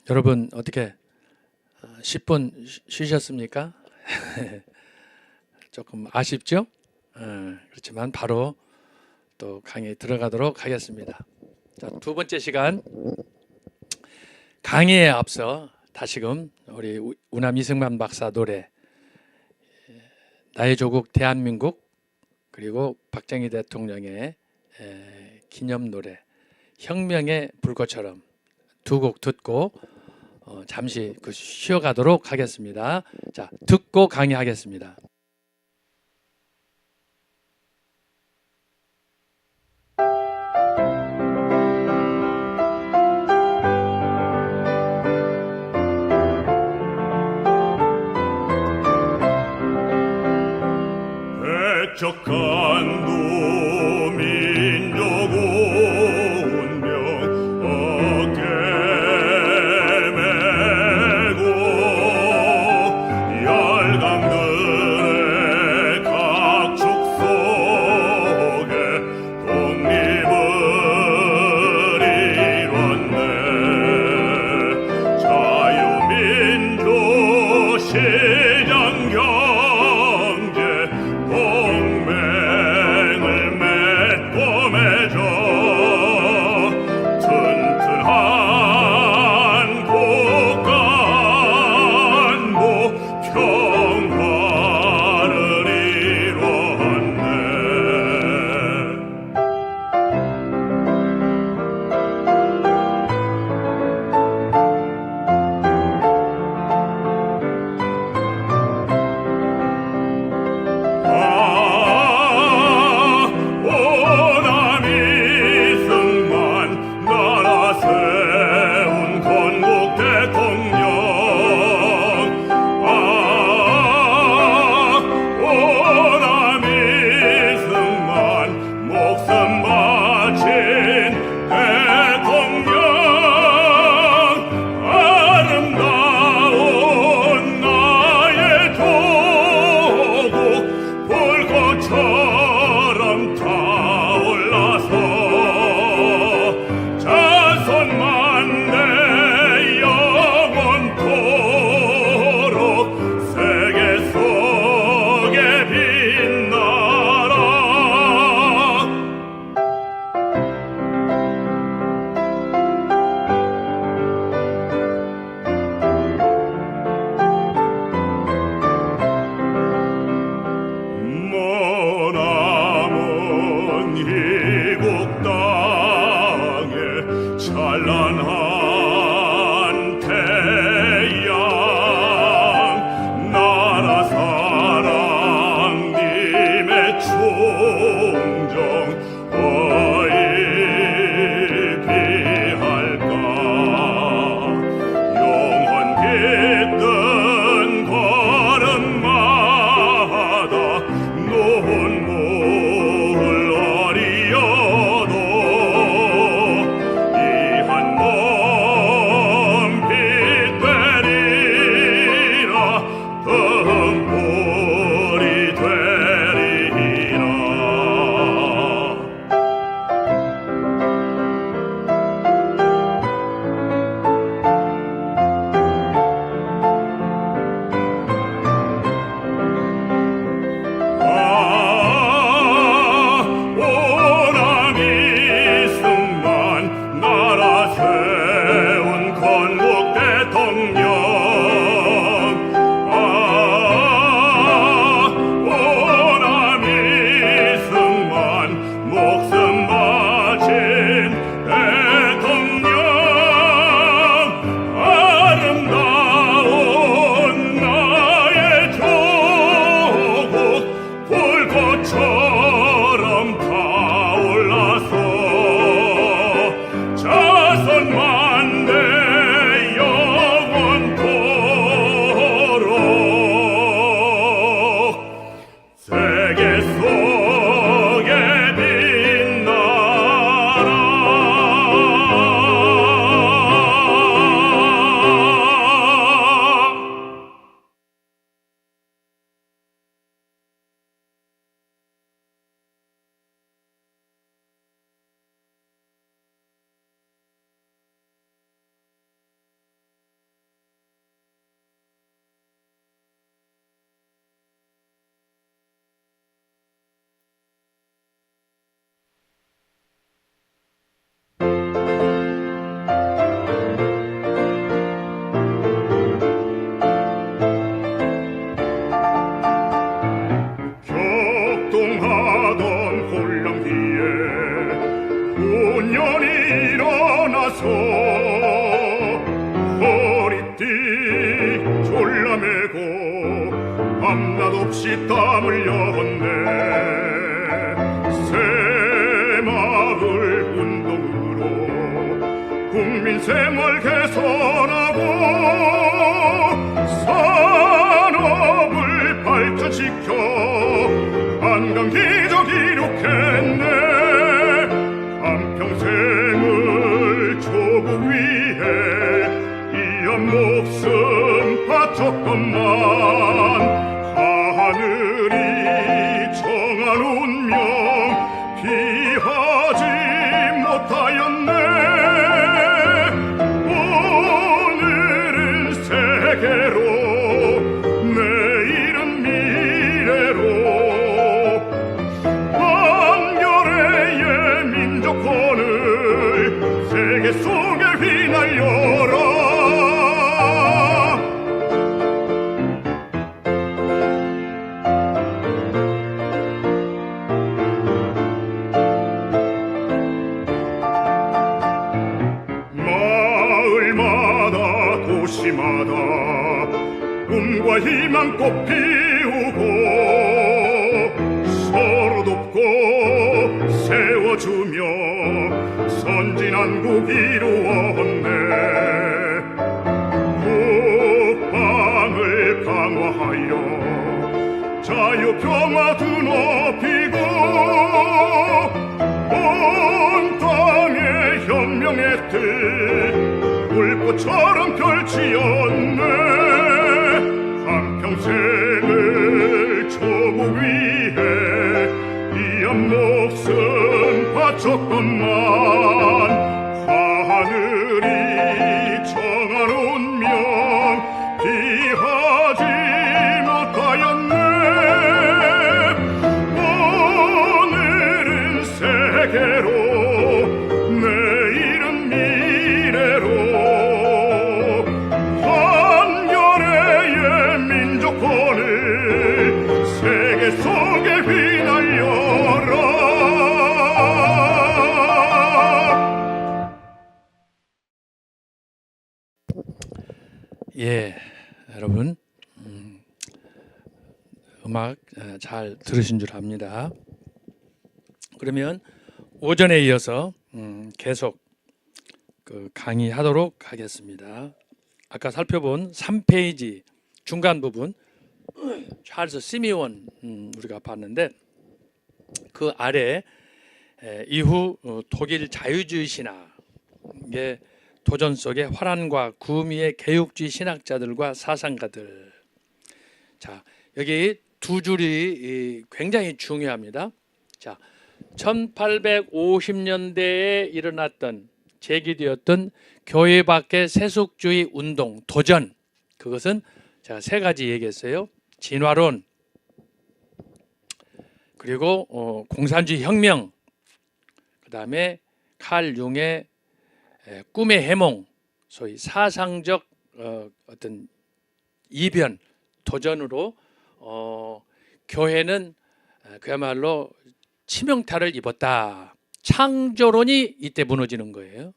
여러분 어떻게 10분 쉬셨습니까? 조금 아쉽죠? 그렇지만 바로 또 강의에 들어가도록 하겠습니다. 자, 두 번째 시간 강의에 앞서 다시금 우리 우남 이승만 박사 노래 나의 조국 대한민국 그리고 박정희 대통령의 기념 노래 혁명의 불꽃처럼 두 곡 듣고 잠시 쉬어가도록 하겠습니다. 자, 듣고 강의하겠습니다. 백척간도 민족 운명 어깨 메고 열강들의 각축 속에 독립을 이뤘네. 자유민주 시장 경제 공매 노년이 일어나서 허리띠 졸라매고 밤낮 없이 땀을 흘렸네. 새마을 운동으로 국민 생활 개선하고 산업을 발전시켜 한강 기적 이룩했네. 한평생을 조국 위해 이한 목숨 바쳤건만 하늘이 정한 운명 피하지 못하였네. 오늘은 세계로 내일은 미래로 한겨레의 민족권을 세계 속에 휘날려라. 마을마다 도시마다 꿈과 희망 꽃 피우고 서로 돕고 세워주며 선진한국 이루었네. 국방을 강화하여 자유평화 드높이고 온 땅에 혁명의 뜻 불꽃처럼 펼치었네. 한평생을 조국 위해 이한 목숨 바쳤건만 하늘이 정한 운명 피하지 못하였네. 오늘은 세계로 내일은 미래로 한겨레의 민족권을 세계 속에 휘날려라. 예, 여러분 음악 잘 들으신 줄 압니다. 그러면 오전에 이어서 계속 그 강의하도록 하겠습니다. 아까 살펴본 3페이지 중간 부분 찰스 시미온 우리가 봤는데 그 아래 이후 독일 자유주의 신학의 도전 속의 화란과 구미의 개혁주의 신학자들과 사상가들. 자, 여기 두 줄이 굉장히 중요합니다. 자, 1850년대에 일어났던 제기되었던 교회 밖의 세속주의 운동 도전, 그것은 제가 세 가지 얘기했어요. 진화론, 그리고 공산주의 혁명, 그 다음에 칼 융의 꿈의 해몽, 소위 사상적 어떤 이변, 도전으로 교회는 그야말로 치명타를 입었다. 창조론이 이때 무너지는 거예요.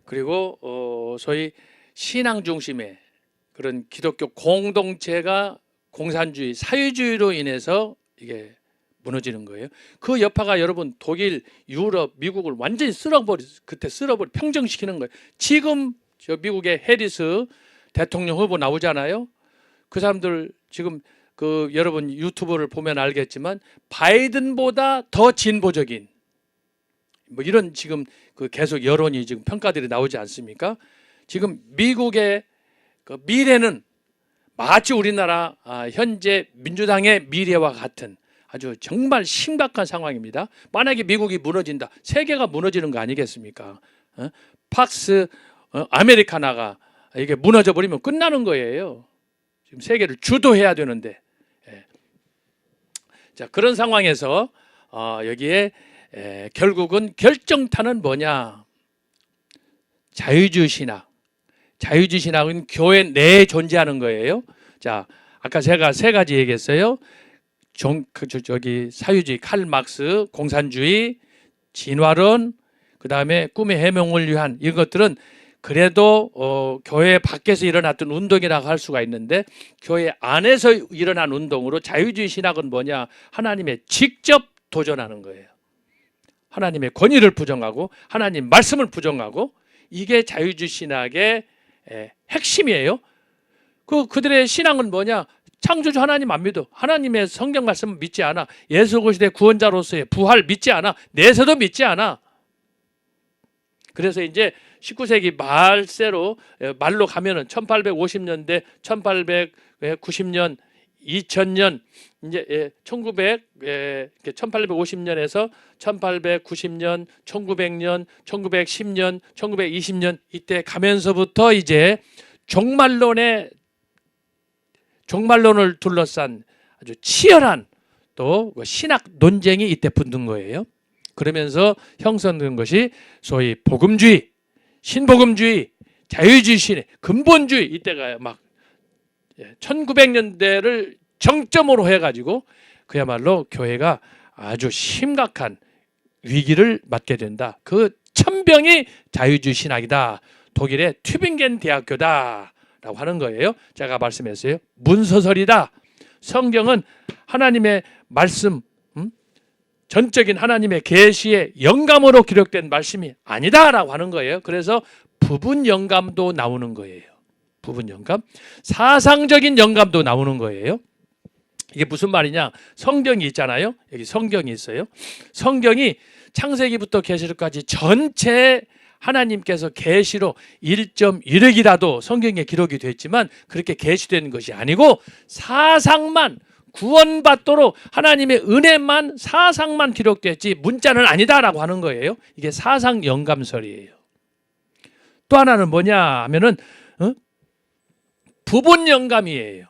그리고 소위 신앙 중심의 그런 기독교 공동체가 공산주의, 사회주의로 인해서 이게 무너지는 거예요. 그 여파가 여러분 독일, 유럽, 미국을 완전히 그때 쓸어버리 평정시키는 거예요. 지금 저 미국의 해리스 대통령 후보 나오잖아요. 그 사람들 지금 그 여러분 유튜브를 보면 알겠지만 바이든보다 더 진보적인 뭐 이런 지금 그 계속 여론이 지금 평가들이 나오지 않습니까? 지금 미국의 그 미래는 마치 우리나라 현재 민주당의 미래와 같은 아주 정말 심각한 상황입니다. 만약에 미국이 무너진다, 세계가 무너지는 거 아니겠습니까? 팍스 아메리카나가 이게 무너져 버리면 끝나는 거예요. 지금 세계를 주도해야 되는데, 자 그런 상황에서 여기에 결국은 결정타는 뭐냐? 자유주의 신학. 자유주의 신학은 교회 내에 존재하는 거예요. 자 아까 제가 세 가지 얘기했어요. 저기 사유주의 칼 막스, 공산주의, 진화론, 그 다음에 꿈의 해몽을 위한 이런 것들은 그래도 교회 밖에서 일어났던 운동이라고 할 수가 있는데, 교회 안에서 일어난 운동으로 자유주의 신학은 뭐냐? 하나님의 직접 도전하는 거예요. 하나님의 권위를 부정하고 하나님 말씀을 부정하고, 이게 자유주의 신학의 핵심이에요. 그들의 신앙은 뭐냐? 창조주 하나님 안 믿어. 하나님의 성경 말씀을 믿지 않아. 예수 그리스도의 구원자로서의 부활 믿지 않아. 내세도 믿지 않아. 그래서 이제 19세기 말세로 말로 가면은 1850년대, 1890년, 2000년, 이제 1850년에서 1890년, 1900년, 1910년, 1920년 이때 가면서부터 이제 종말론을 둘러싼 아주 치열한 또 신학 논쟁이 이때 붙는 거예요. 그러면서 형성된 것이 소위 복음주의, 신복음주의, 자유주의 신의 근본주의, 이때가 막 1900년대를 정점으로 해가지고 그야말로 교회가 아주 심각한 위기를 맞게 된다. 그 천병이 자유주의 신학이다. 독일의 튜빙겐 대학교다라고 하는 거예요. 제가 말씀했어요. 문서설이다. 성경은 하나님의 말씀, 전적인 하나님의 계시의 영감으로 기록된 말씀이 아니다라고 하는 거예요. 그래서 부분 영감도 나오는 거예요. 부분 영감, 사상적인 영감도 나오는 거예요. 이게 무슨 말이냐? 성경이 있잖아요. 여기 성경이 있어요. 성경이 창세기부터 계시록까지 전체 하나님께서 계시로 1.1획이라도 성경에 기록이 됐지만 그렇게 계시된 것이 아니고, 사상만, 구원받도록 하나님의 은혜만, 사상만 기록됐지 문자는 아니다라고 하는 거예요. 이게 사상 영감설이에요. 또 하나는 뭐냐 하면은 부분 영감이에요.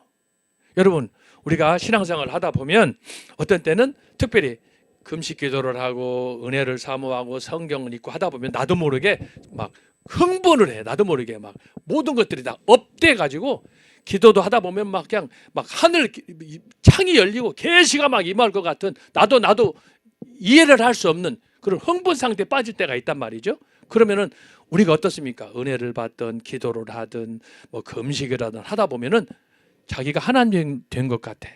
여러분, 우리가 신앙생활을 하다 보면 어떤 때는 특별히 금식 기도를 하고 은혜를 사모하고 성경을 읽고 하다 보면 나도 모르게 막 흥분을 해. 나도 모르게 막 모든 것들이 다 업돼 가지고 기도도 하다 보면 막 그냥 막 하늘 창이 열리고 계시가 막 임할 것 같은, 나도 이해를 할 수 없는 그런 흥분 상태에 빠질 때가 있단 말이죠. 그러면은 우리가 어떻습니까? 은혜를 받든 기도를 하든 뭐 금식을 하든 하다 보면은 자기가 하나님 된 것 같아.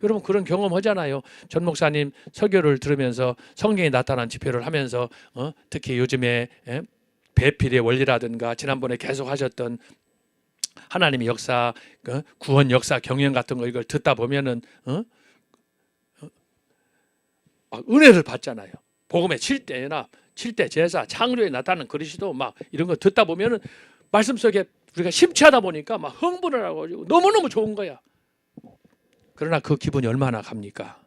여러분 그런 경험 하잖아요. 전 목사님 설교를 들으면서 성경에 나타난 집회를 하면서 특히 요즘에 배필의 원리라든가 지난번에 계속 하셨던 하나님의 역사, 구원 역사 경영 같은 거 이걸 듣다 보면은 은혜를 받잖아요. 복음의 7대 제사, 창조에 나타나는 그리스도 막 이런 거 듣다 보면은 말씀 속에 우리가 심취하다 보니까 막 흥분을 하고 너무너무 좋은 거야. 그러나 그 기분이 얼마나 갑니까?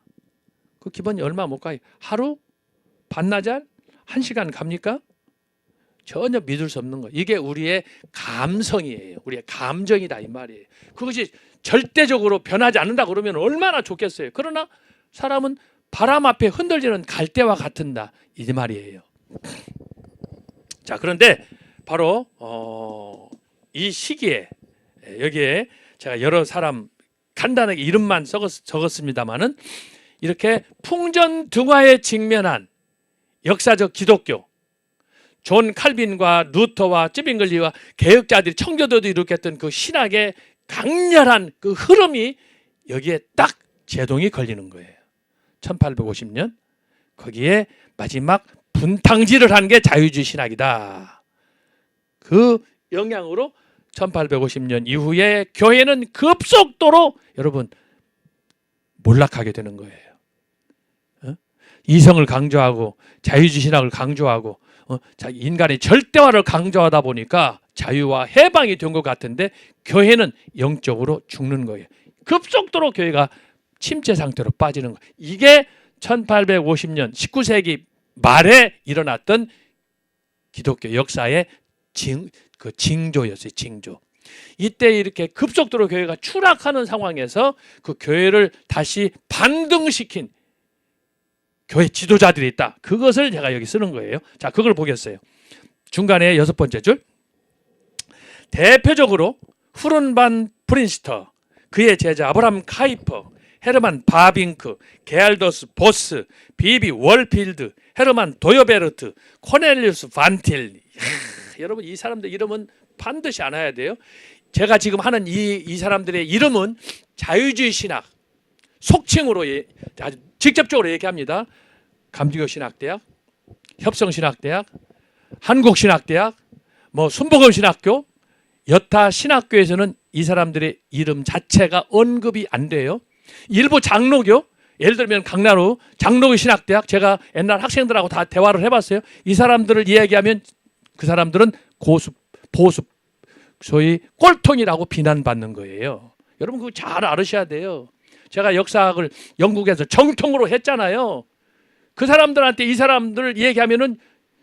그 기분이 얼마 못 가요. 하루? 반나절? 1시간 갑니까? 전혀 믿을 수 없는 거예요. 이게 우리의 감성이에요. 우리의 감정이다 이 말이에요. 그것이 절대적으로 변하지 않는다 그러면 얼마나 좋겠어요. 그러나 사람은 바람 앞에 흔들리는 갈대와 같은다 이 말이에요. 자, 그런데 바로 이 시기에 여기에 제가 여러 사람 간단하게 이름만 적었습니다만은 이렇게 풍전등화에 직면한 역사적 기독교, 존 칼빈과 루터와 쯔빙글리와 개혁자들이 청교도도 일으켰던 그 신학의 강렬한 그 흐름이 여기에 딱 제동이 걸리는 거예요. 1850년 거기에 마지막 분탕질을 한 게 자유주의 신학이다. 그 영향으로 1850년 이후에 교회는 급속도로 여러분 몰락하게 되는 거예요. 이성을 강조하고 자유주의 신학을 강조하고 인간의 절대화를 강조하다 보니까 자유와 해방이 된 것 같은데 교회는 영적으로 죽는 거예요. 급속도로 교회가 침체 상태로 빠지는 거예요. 이게 1850년 19세기 말에 일어났던 기독교 역사의 징조였어요. 징조. 이때 이렇게 급속도로 교회가 추락하는 상황에서 그 교회를 다시 반등시킨 교회 지도자들이 있다. 그것을 제가 여기 쓰는 거예요. 자, 그걸 보겠어요. 중간에 6번째 줄. 대표적으로 후른반 프린스터, 그의 제자 아브라함 카이퍼, 헤르만 바빙크, 게알더스 보스, 비비 월필드, 헤르만 도여베르트, 코넬리우스 반틸. 이야, 여러분 이 사람들 이름은 반드시 알아야 돼요. 제가 지금 하는 이 사람들의 이름은 자유주의 신학 속칭으로 아주 직접적으로 얘기합니다. 감리교 신학대학, 협성신학대학, 한국신학대학, 순복음 신학교, 여타 신학교에서는 이 사람들의 이름 자체가 언급이 안 돼요. 일부 장로교, 예를 들면 강나루 장로교 신학대학, 제가 옛날 학생들하고 다 대화를 해봤어요. 이 사람들을 이야기하면 그 사람들은 보수, 소위 꼴통이라고 비난받는 거예요. 여러분 그거 잘 알으셔야 돼요. 제가 역사학을 영국에서 정통으로 했잖아요. 그 사람들한테 이 사람들을 얘기하면은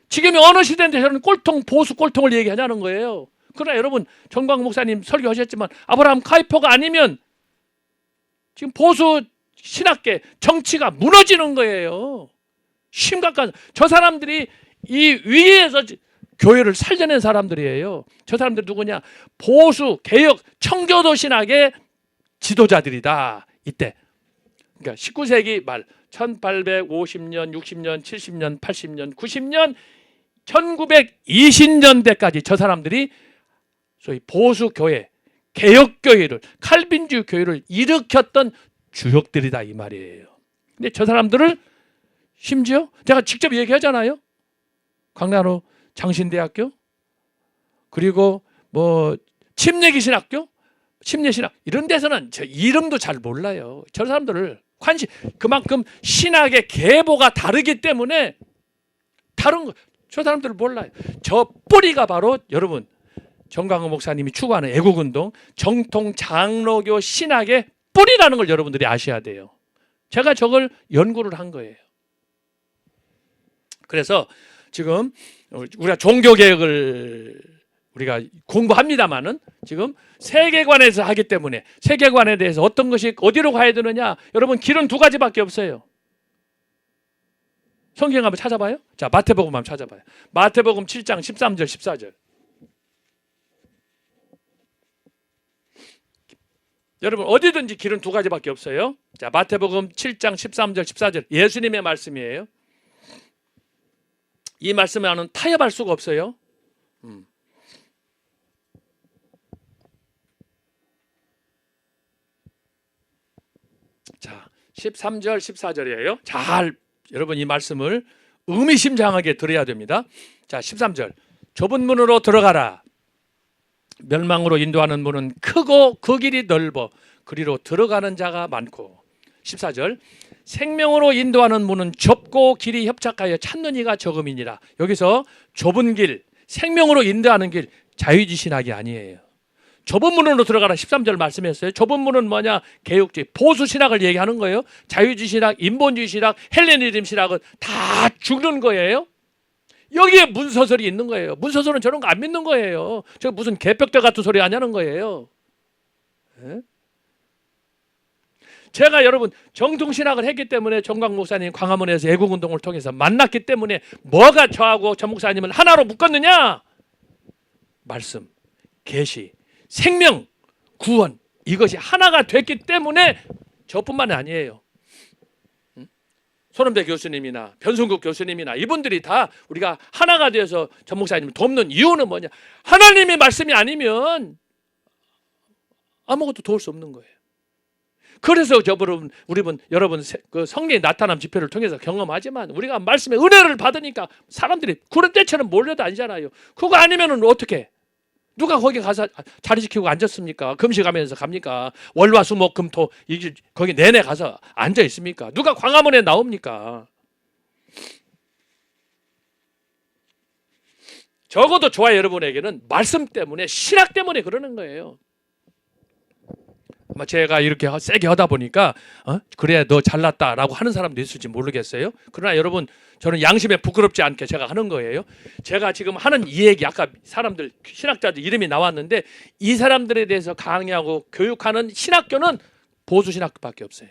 지금 어느 시대인데 저는 꼴통, 보수 꼴통을 얘기하냐는 거예요. 그러나 여러분 정광 목사님 설교하셨지만 아브라함 카이퍼가 아니면 지금 보수 신학계 정치가 무너지는 거예요. 심각한, 저 사람들이 이 위에서 교회를 살려낸 사람들이에요. 저 사람들 누구냐? 보수 개혁 청교도 신학의 지도자들이다. 이때 그러니까 19세기 말 1850년, 60년, 70년, 80년, 90년, 1920년대까지 저 사람들이 소위 보수 교회, 개혁 교회를, 칼빈주의 교회를 일으켰던 주역들이다 이 말이에요. 근데 저 사람들을 심지어 제가 직접 얘기하잖아요. 강나루 장신대학교, 그리고 침례기 신학교, 침례신학 이런 데서는 저 이름도 잘 몰라요. 저 사람들을 그만큼 신학의 계보가 다르기 때문에 다른 거, 저 사람들을 몰라요. 저 뿌리가 바로 여러분 정광훈 목사님이 추구하는 애국운동 정통 장로교 신학의 뿌리라는 걸 여러분들이 아셔야 돼요. 제가 저걸 연구를 한 거예요. 그래서 지금 우리가 종교개혁을 우리가 공부합니다마는 지금 세계관에서 하기 때문에 세계관에 대해서 어떤 것이 어디로 가야 되느냐, 여러분 길은 두 가지밖에 없어요. 성경 한번 찾아봐요. 자, 마태복음 한번 찾아봐요. 마태복음 7장 13절 14절. 여러분 어디든지 길은 두 가지밖에 없어요. 자, 마태복음 7장 13절 14절 예수님의 말씀이에요. 이 말씀은 타협할 수가 없어요. 자, 13절 14절이에요. 잘 여러분 이 말씀을 의미심장하게 들어야 됩니다. 자, 13절. 좁은 문으로 들어가라. 멸망으로 인도하는 문은 크고 그 길이 넓어 그리로 들어가는 자가 많고. 14절. 생명으로 인도하는 문은 좁고 길이 협착하여 찾는 이가 적음이니라. 여기서 좁은 길, 생명으로 인도하는 길, 자유주의 신학이 아니에요. 좁은 문으로 들어가라 13절 말씀했어요. 좁은 문은 뭐냐? 개혁주의, 보수 신학을 얘기하는 거예요. 자유주의 신학, 인본주의 신학, 헬레니즘 신학은 다 죽는 거예요. 여기에 문서설이 있는 거예요. 문서설은 저런 거 안 믿는 거예요. 저 무슨 개벽대 같은 소리 하냐는 거예요. 네? 제가 여러분 정통신학을 했기 때문에 정광 목사님 광화문에서 애국운동을 통해서 만났기 때문에 뭐가 저하고 정 목사님을 하나로 묶었느냐? 말씀, 계시, 생명, 구원, 이것이 하나가 됐기 때문에 저뿐만 아니에요. 손은배 교수님이나 변성국 교수님이나 이분들이 다 우리가 하나가 되어서 정 목사님을 돕는 이유는 뭐냐? 하나님의 말씀이 아니면 아무것도 도울 수 없는 거예요. 그래서 여러분 그 성령의 나타남 집회를 통해서 경험하지만 우리가 말씀의 은혜를 받으니까 사람들이 구름 때처럼 몰려다니잖아요. 그거 아니면은 어떻게? 누가 거기 가서 자리 지키고 앉았습니까? 금식하면서 갑니까? 월화수목금토 거기 내내 가서 앉아 있습니까? 누가 광화문에 나옵니까? 적어도 저와 여러분에게는 말씀 때문에, 신학 때문에 그러는 거예요. 제가 이렇게 세게 하다 보니까 그래 너 잘났다라고 하는 사람도 있을지 모르겠어요. 그러나 여러분 저는 양심에 부끄럽지 않게 제가 하는 거예요. 제가 지금 하는 이 얘기, 아까 사람들 신학자들 이름이 나왔는데 이 사람들에 대해서 강의하고 교육하는 신학교는 보수 신학밖에 없어요.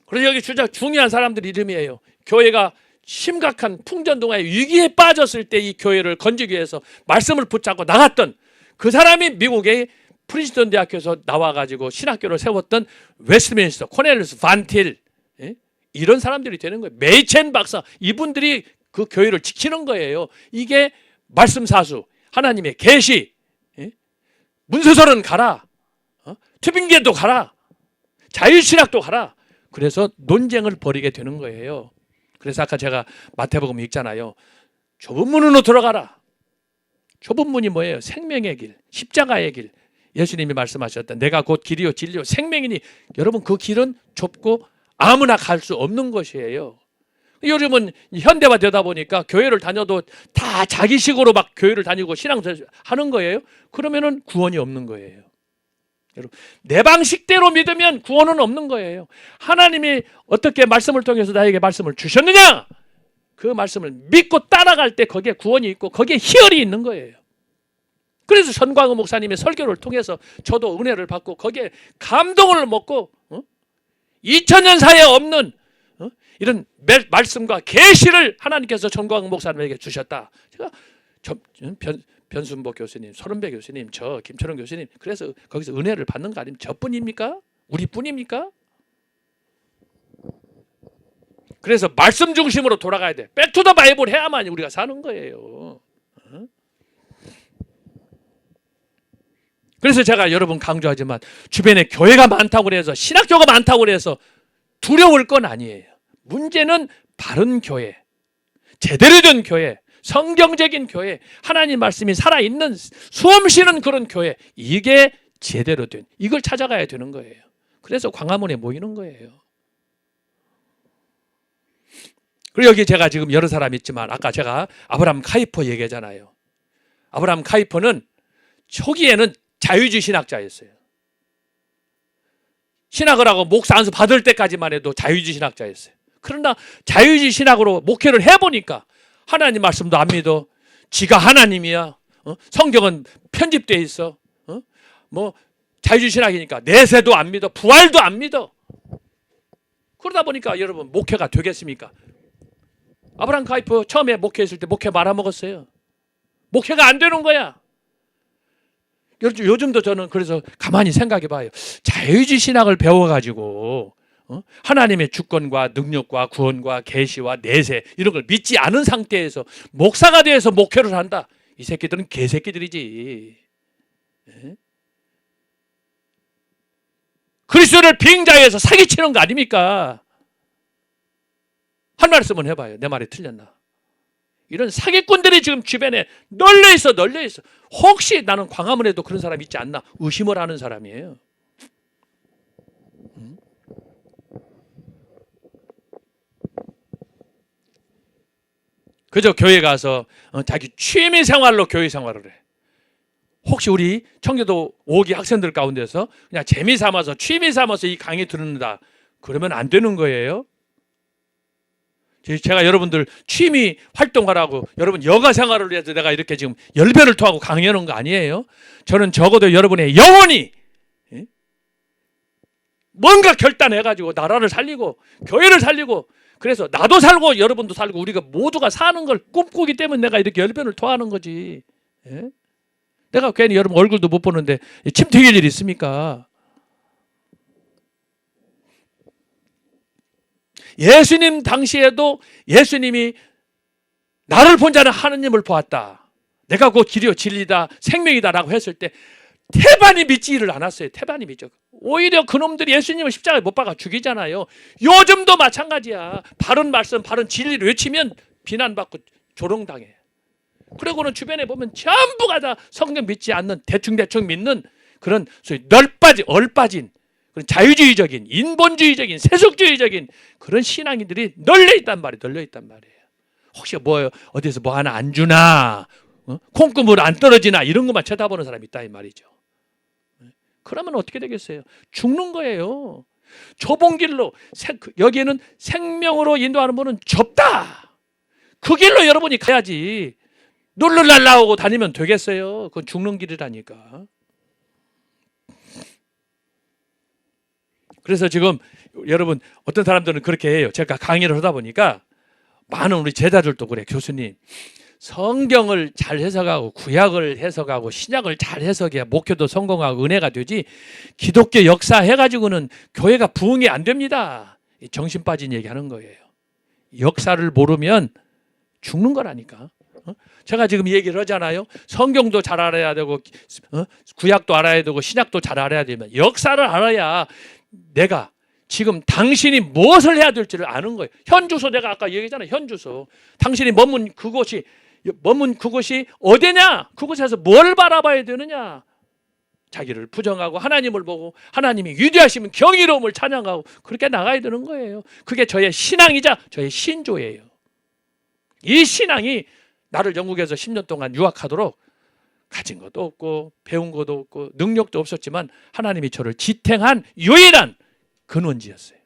그래서 여기 주자 중요한 사람들 이름이에요. 교회가 심각한 풍전등화의 위기에 빠졌을 때 이 교회를 건지기 위해서 말씀을 붙잡고 나갔던 그 사람이 미국의 프린스턴 대학교에서 나와가지고 신학교를 세웠던 웨스트민스터 코넬리우스 반틸, 이런 사람들이 되는 거예요. 메이첸 박사 이분들이 그 교회를 지키는 거예요. 이게 말씀 사수, 하나님의 계시, 문서서는 가라, 투빙계도 가라, 자유신학도 가라. 그래서 논쟁을 벌이게 되는 거예요. 그래서 아까 제가 마태복음 읽잖아요. 좁은 문으로 들어가라. 좁은 문이 뭐예요? 생명의 길, 십자가의 길. 예수님이 말씀하셨다. 내가 곧 길이요 진리요 생명이니. 여러분 그 길은 좁고 아무나 갈 수 없는 것이에요. 요즘은 현대화되다 보니까 교회를 다녀도 다 자기식으로 막 교회를 다니고 신앙생활 하는 거예요. 그러면은 구원이 없는 거예요. 여러분, 내 방식대로 믿으면 구원은 없는 거예요. 하나님이 어떻게 말씀을 통해서 나에게 말씀을 주셨느냐? 그 말씀을 믿고 따라갈 때 거기에 구원이 있고 거기에 희열이 있는 거예요. 그래서 전광훈 목사님의 설교를 통해서 저도 은혜를 받고 거기에 감동을 먹고 2000년 사이에 없는 이런 말씀과 계시를 하나님께서 전광훈 목사님에게 주셨다. 제가 변순복 교수님, 서른배 교수님, 저 김철원 교수님, 그래서 거기서 은혜를 받는 거 아니면 저뿐입니까? 우리뿐입니까? 그래서 말씀 중심으로 돌아가야 돼. 백투더 바이블 해야만 우리가 사는 거예요. 그래서 제가 여러분 강조하지만 주변에 교회가 많다고 해서 신학교가 많다고 해서 두려울 건 아니에요. 문제는 바른 교회, 제대로 된 교회, 성경적인 교회, 하나님 말씀이 살아있는 숨 쉬는 그런 교회, 이게 제대로 된, 이걸 찾아가야 되는 거예요. 그래서 광화문에 모이는 거예요. 그리고 여기 제가 지금 여러 사람 있지만 아까 제가 아브라함 카이퍼 얘기하잖아요. 아브라함 카이퍼는 초기에는 자유주의 신학자였어요. 신학을 하고 목사 안수 받을 때까지만 해도 자유주의 신학자였어요. 그러나 자유주의 신학으로 목회를 해보니까 하나님 말씀도 안 믿어. 지가 하나님이야. 성경은 편집되어 있어. 뭐 자유주의 신학이니까 내세도 안 믿어. 부활도 안 믿어. 그러다 보니까 여러분 목회가 되겠습니까? 아브라함 카이퍼 처음에 목회했을 때 목회 말아먹었어요. 목회가 안 되는 거야. 요즘도 저는 그래서 가만히 생각해 봐요. 자유주의 신학을 배워가지고 하나님의 주권과 능력과 구원과 계시와 내세 이런 걸 믿지 않은 상태에서 목사가 돼서 목회를 한다. 이 새끼들은 개새끼들이지. 그리스도를 빙자해서 사기치는 거 아닙니까? 한 말씀은 해봐요. 내 말이 틀렸나? 이런 사기꾼들이 지금 주변에 널려 있어. 혹시 나는 광화문에도 그런 사람 있지 않나 의심을 하는 사람이에요. 그저 교회 가서 자기 취미 생활로 교회 생활을 해. 혹시 우리 청교도 5기 학생들 가운데서 그냥 재미 삼아서 취미 삼아서 이 강의 듣는다. 그러면 안 되는 거예요. 제가 여러분들 취미 활동하라고 여러분 여가 생활을 위해서 내가 이렇게 지금 열변을 토하고 강의하는 거 아니에요. 저는 적어도 여러분의 영혼이 뭔가 결단해가지고 나라를 살리고 교회를 살리고 그래서 나도 살고 여러분도 살고 우리가 모두가 사는 걸 꿈꾸기 때문에 내가 이렇게 열변을 토하는 거지. 내가 괜히 여러분 얼굴도 못 보는데 침 튀길 일이 있습니까? 예수님 당시에도 예수님이 나를 본 자는 하느님을 보았다. 내가 곧 길이요 진리다 생명이다라고 했을 때 태반이 믿지를 않았어요. 태반이 믿죠. 오히려 그놈들이 예수님을 십자가에 못 박아 죽이잖아요. 요즘도 마찬가지야. 바른 말씀 바른 진리를 외치면 비난받고 조롱당해. 그러고는 주변에 보면 전부가 다 성경 믿지 않는 대충 믿는 그런 소위 얼빠진 그런 자유주의적인 인본주의적인 세속주의적인 그런 신앙인들이 널려 있단 말이에요. 혹시 뭐 어디서 뭐 하나 안 주나 콩고물 안 떨어지나 이런 것만 쳐다보는 사람이 있다 이 말이죠. 그러면 어떻게 되겠어요? 죽는 거예요. 좁은 길로 여기에는 생명으로 인도하는 분은 좁다. 그 길로 여러분이 가야지. 놀러 날라오고 다니면 되겠어요? 그건 죽는 길이라니까. 그래서 지금 여러분 어떤 사람들은 그렇게 해요. 제가 강의를 하다 보니까 많은 우리 제자들도 그래. 교수님 성경을 잘 해석하고 구약을 해석하고 신약을 잘 해석해야 목회도 성공하고 은혜가 되지 기독교 역사 해가지고는 교회가 부흥이 안 됩니다. 정신 빠진 얘기하는 거예요. 역사를 모르면 죽는 거라니까. 제가 지금 얘기를 하잖아요. 성경도 잘 알아야 되고 구약도 알아야 되고 신약도 잘 알아야 되면 역사를 알아야 내가 지금 당신이 무엇을 해야 될지를 아는 거예요. 현주소 내가 아까 얘기했잖아요. 현주소. 당신이 머문 그곳이 어디냐? 그곳에서 뭘 바라봐야 되느냐? 자기를 부정하고 하나님을 보고 하나님이 위대하시면 경이로움을 찬양하고 그렇게 나가야 되는 거예요. 그게 저의 신앙이자 저의 신조예요. 이 신앙이 나를 영국에서 10년 동안 유학하도록 가진 것도 없고 배운 것도 없고 능력도 없었지만 하나님이 저를 지탱한 유일한 근원지였어요.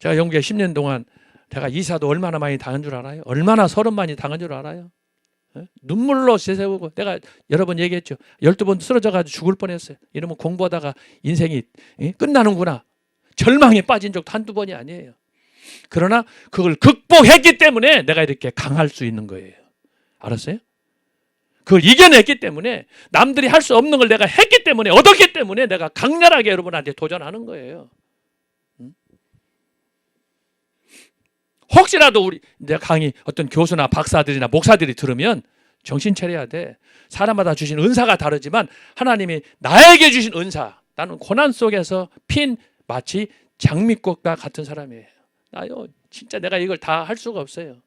제가 영국에 10년 동안 제가 이사도 얼마나 많이 당한 줄 알아요? 얼마나 서름 많이 당한 줄 알아요? 눈물로 세세우고 내가 여러 번 얘기했죠. 12번 쓰러져가지고 죽을 뻔했어요. 이러면 공부하다가 인생이 끝나는구나. 절망에 빠진 적도 한두 번이 아니에요. 그러나 그걸 극복했기 때문에 내가 이렇게 강할 수 있는 거예요. 알았어요? 그걸 이겨냈기 때문에 남들이 할 수 없는 걸 내가 했기 때문에 얻었기 때문에 내가 강렬하게 여러분한테 도전하는 거예요. 혹시라도 우리 내 강의 어떤 교수나 박사들이나 목사들이 들으면 정신 차려야 돼. 사람마다 주신 은사가 다르지만 하나님이 나에게 주신 은사, 나는 고난 속에서 핀 마치 장미꽃과 같은 사람이에요. 나요 진짜 내가 이걸 다 할 수가 없어요.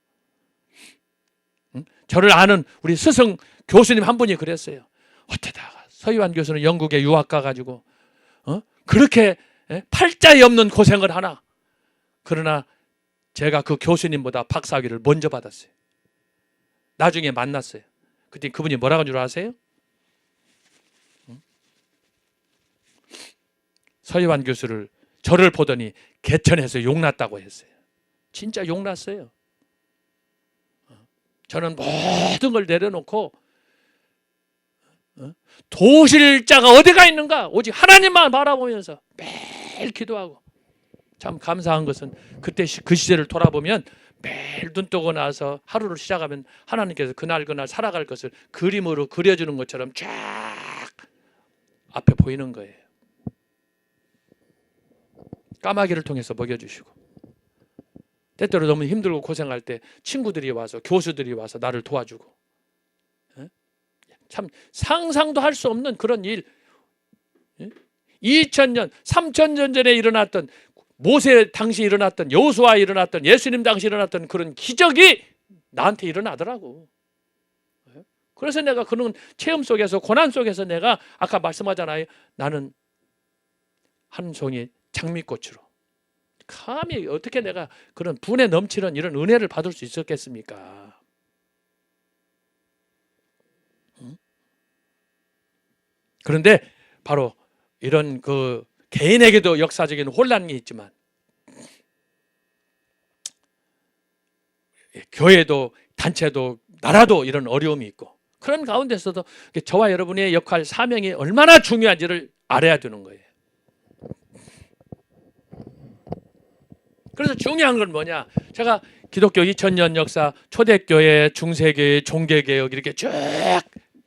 저를 아는 우리 스승 교수님 한 분이 그랬어요. 어쩌다가 서희환 교수는 영국에 유학 가가지고 그렇게 팔자에 없는 고생을 하나. 그러나 제가 그 교수님보다 박사학위를 먼저 받았어요. 나중에 만났어요. 그때 그분이 뭐라고 한 줄 아세요? 서희환 교수를 저를 보더니 개천에서 용났다고 했어요. 진짜 용났어요. 저는 모든 걸 내려놓고 도우실 자가 어디가 있는가 오직 하나님만 바라보면서 매일 기도하고 참 감사한 것은 그때 그 시절을 돌아보면 매일 눈 뜨고 나서 하루를 시작하면 하나님께서 그날 살아갈 것을 그림으로 그려주는 것처럼 쫙 앞에 보이는 거예요. 까마귀를 통해서 먹여주시고 때때로 너무 힘들고 고생할 때 친구들이 와서 교수들이 와서 나를 도와주고 참 상상도 할 수 없는 그런 일 2000년 3000년 전에 일어났던 모세 당시 일어났던 여호수아 일어났던 예수님 당시 일어났던 그런 기적이 나한테 일어나더라고. 그래서 내가 그런 체험 속에서 고난 속에서 내가 아까 말씀하잖아요. 나는 한 송이 장미꽃으로 감히 어떻게 내가 그런 분에 넘치는 이런 은혜를 받을 수 있었겠습니까? 그런데 바로 이런 그 개인에게도 역사적인 혼란이 있지만 교회도 단체도 나라도 이런 어려움이 있고 그런 가운데서도 저와 여러분의 역할 사명이 얼마나 중요한지를 알아야 되는 거예요. 그래서 중요한 건 뭐냐? 제가 기독교 2000년 역사, 초대교회, 중세교회, 종교개혁 이렇게 쭉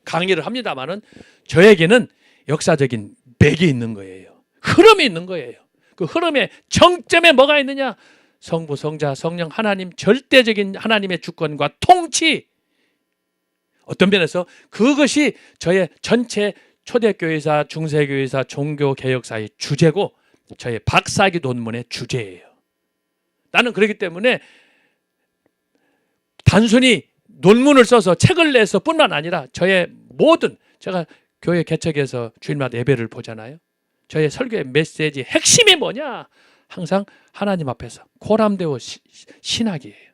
강의를 합니다마는 저에게는 역사적인 맥이 있는 거예요. 흐름이 있는 거예요. 그 흐름의 정점에 뭐가 있느냐? 성부, 성자, 성령, 하나님 절대적인 하나님의 주권과 통치. 어떤 면에서 그것이 저의 전체 초대교회사, 중세교회사, 종교개혁사의 주제고 저의 박사학위 논문의 주제예요. 나는 그렇기 때문에 단순히 논문을 써서 책을 내서 뿐만 아니라 저의 모든 제가 교회 개척에서 주일마다 예배를 보잖아요. 저의 설교의 메시지 핵심이 뭐냐? 항상 하나님 앞에서 고람되어 신학이에요.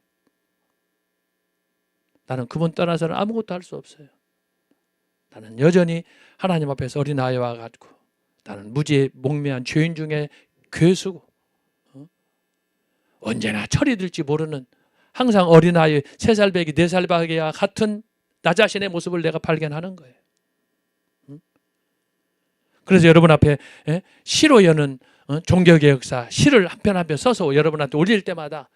나는 그분 떠나서는 아무것도 할 수 없어요. 나는 여전히 하나님 앞에서 어린아이와 같고 나는 무지에 목매한 죄인 중에 괴수고 언제나 철이 들지 모르는 항상 어린아이 3살 배기 4살 배기와 같은 나 자신의 모습을 내가 발견하는 거예요. 그래서 여러분 앞에 시로 여는 종교개혁사 시를 한 편 한 편 써서 여러분한테 올릴 때마다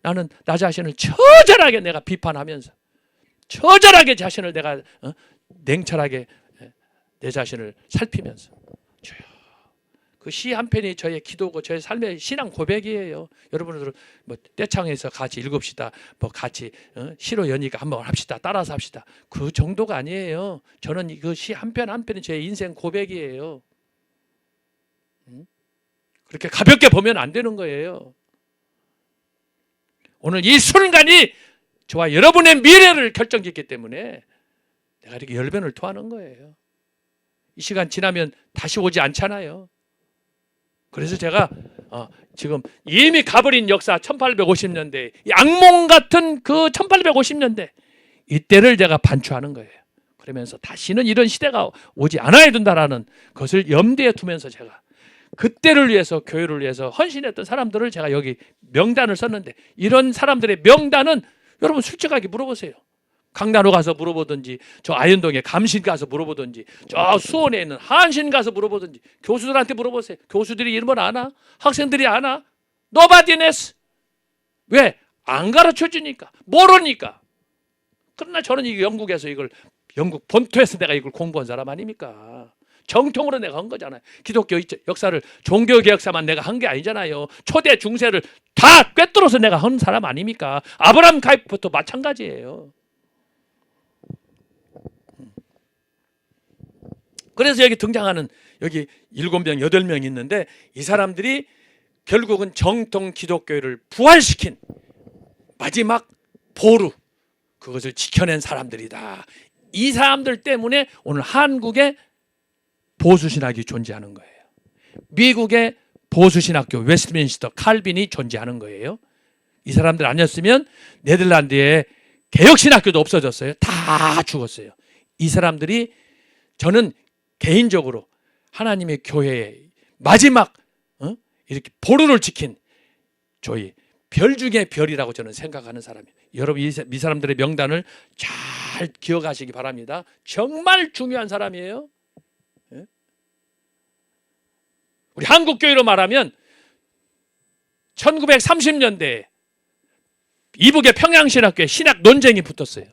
나는 나 자신을 처절하게 내가 비판하면서 처절하게 자신을 내가 냉철하게 내 자신을 살피면서 주여 그 시 한 편이 저의 기도고 저의 삶의 신앙 고백이에요. 여러분들 뭐 떼창에서 같이 읽읍시다. 뭐 같이 시로 연이가 한번 합시다. 따라서 합시다. 그 정도가 아니에요. 저는 그 시 한 편 한 편이 제 인생 고백이에요. 그렇게 가볍게 보면 안 되는 거예요. 오늘 이 순간이 저와 여러분의 미래를 결정짓기 때문에 내가 이렇게 열변을 토하는 거예요. 이 시간 지나면 다시 오지 않잖아요. 그래서 제가 지금 이미 가버린 역사 1850년대 악몽 같은 그 1850년대 이때를 제가 반추하는 거예요. 그러면서 다시는 이런 시대가 오지 않아야 된다라는 것을 염두에 두면서 제가 그때를 위해서 교회를 위해서 헌신했던 사람들을 제가 여기 명단을 썼는데 이런 사람들의 명단은 여러분 솔직하게 물어보세요. 강남로 가서 물어보든지 저 아현동에 감신 가서 물어보든지 저 수원에 있는 한신 가서 물어보든지 교수들한테 물어보세요. 교수들이 이런 걸 아나? 학생들이 아나? Nobody knows. 왜? 안 가르쳐 주니까 모르니까. 그러나 저는 이 영국에서 이걸 영국 본토에서 내가 이걸 공부한 사람 아닙니까? 정통으로 내가 한 거잖아요. 기독교 역사를 종교개혁사만 내가 한 게 아니잖아요. 초대 중세를 다 꿰뚫어서 내가 한 사람 아닙니까? 아브라함 가입부터 마찬가지예요. 그래서 여기 등장하는 여기 7명, 8명 있는데 이 사람들이 결국은 정통 기독교를 부활시킨 마지막 보루 그것을 지켜낸 사람들이다. 이 사람들 때문에 오늘 한국에 보수신학이 존재하는 거예요. 미국의 보수신학교 웨스트민스터 칼빈이 존재하는 거예요. 이 사람들 아니었으면 네덜란드에 개혁신학교도 없어졌어요. 다 죽었어요. 이 사람들이 저는 개인적으로 하나님의 교회의 마지막 이렇게 보루를 지킨 저희 별 중에 별이라고 저는 생각하는 사람이에요. 여러분 이 사람들의 명단을 잘 기억하시기 바랍니다. 정말 중요한 사람이에요. 우리 한국교회로 말하면 1930년대에 이북의 평양신학교에 신학 논쟁이 붙었어요.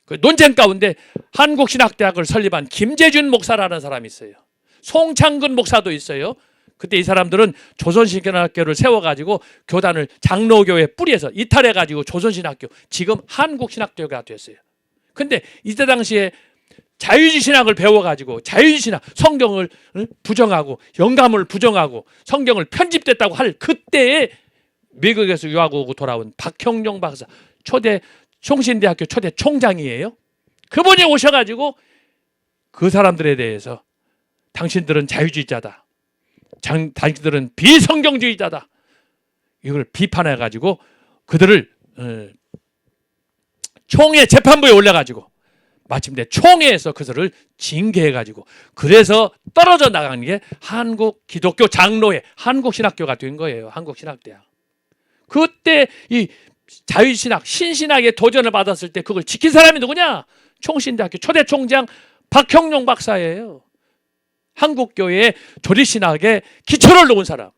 그 논쟁 가운데 한국신학대학을 설립한 김재준 목사라는 사람이 있어요. 송창근 목사도 있어요. 그때 이 사람들은 조선신학교를 세워가지고 교단을 장로교회 뿌리에서 이탈해가지고 조선신학교, 지금 한국신학교가 됐어요. 근데 이때 당시에 자유주의 신학을 배워가지고 자유주의 신학, 성경을 부정하고 영감을 부정하고 성경을 편집됐다고 할 그때에 미국에서 유학 오고 돌아온 박형룡 박사, 초대 총신대학교 초대 총장이에요. 그분이 오셔가지고 그 사람들에 대해서 당신들은 자유주의자다, 당신들은 비성경주의자다, 이걸 비판해가지고 그들을 총회 재판부에 올려가지고 마침내 총회에서 그들을 징계해가지고 그래서 떨어져 나가는 게 한국 기독교 장로회 한국신학교가 된 거예요. 한국신학대학. 그때 이 자유신학, 신신학에 도전을 받았을 때 그걸 지킨 사람이 누구냐? 총신대학교 초대 총장 박형룡 박사예요. 한국교회의 조리신학에 기초를 놓은 사람.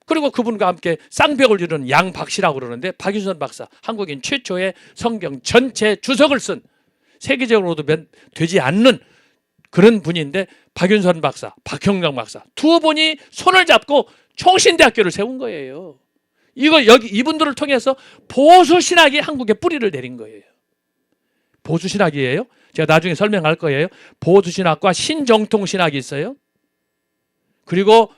그리고 그분과 함께 쌍벽을 이루는 양박씨라고 그러는데 박윤선 박사, 한국인 최초의 성경 전체 주석을 쓴 세계적으로도 되지 않는 그런 분인데 박윤선 박사, 박형룡 박사 두 분이 손을 잡고 총신대학교를 세운 거예요. 이거 여기 이분들을 통해서 보수신학이 한국에 뿌리를 내린 거예요. 보수신학이에요. 제가 나중에 설명할 거예요. 보수신학과 신정통신학이 있어요. 그리고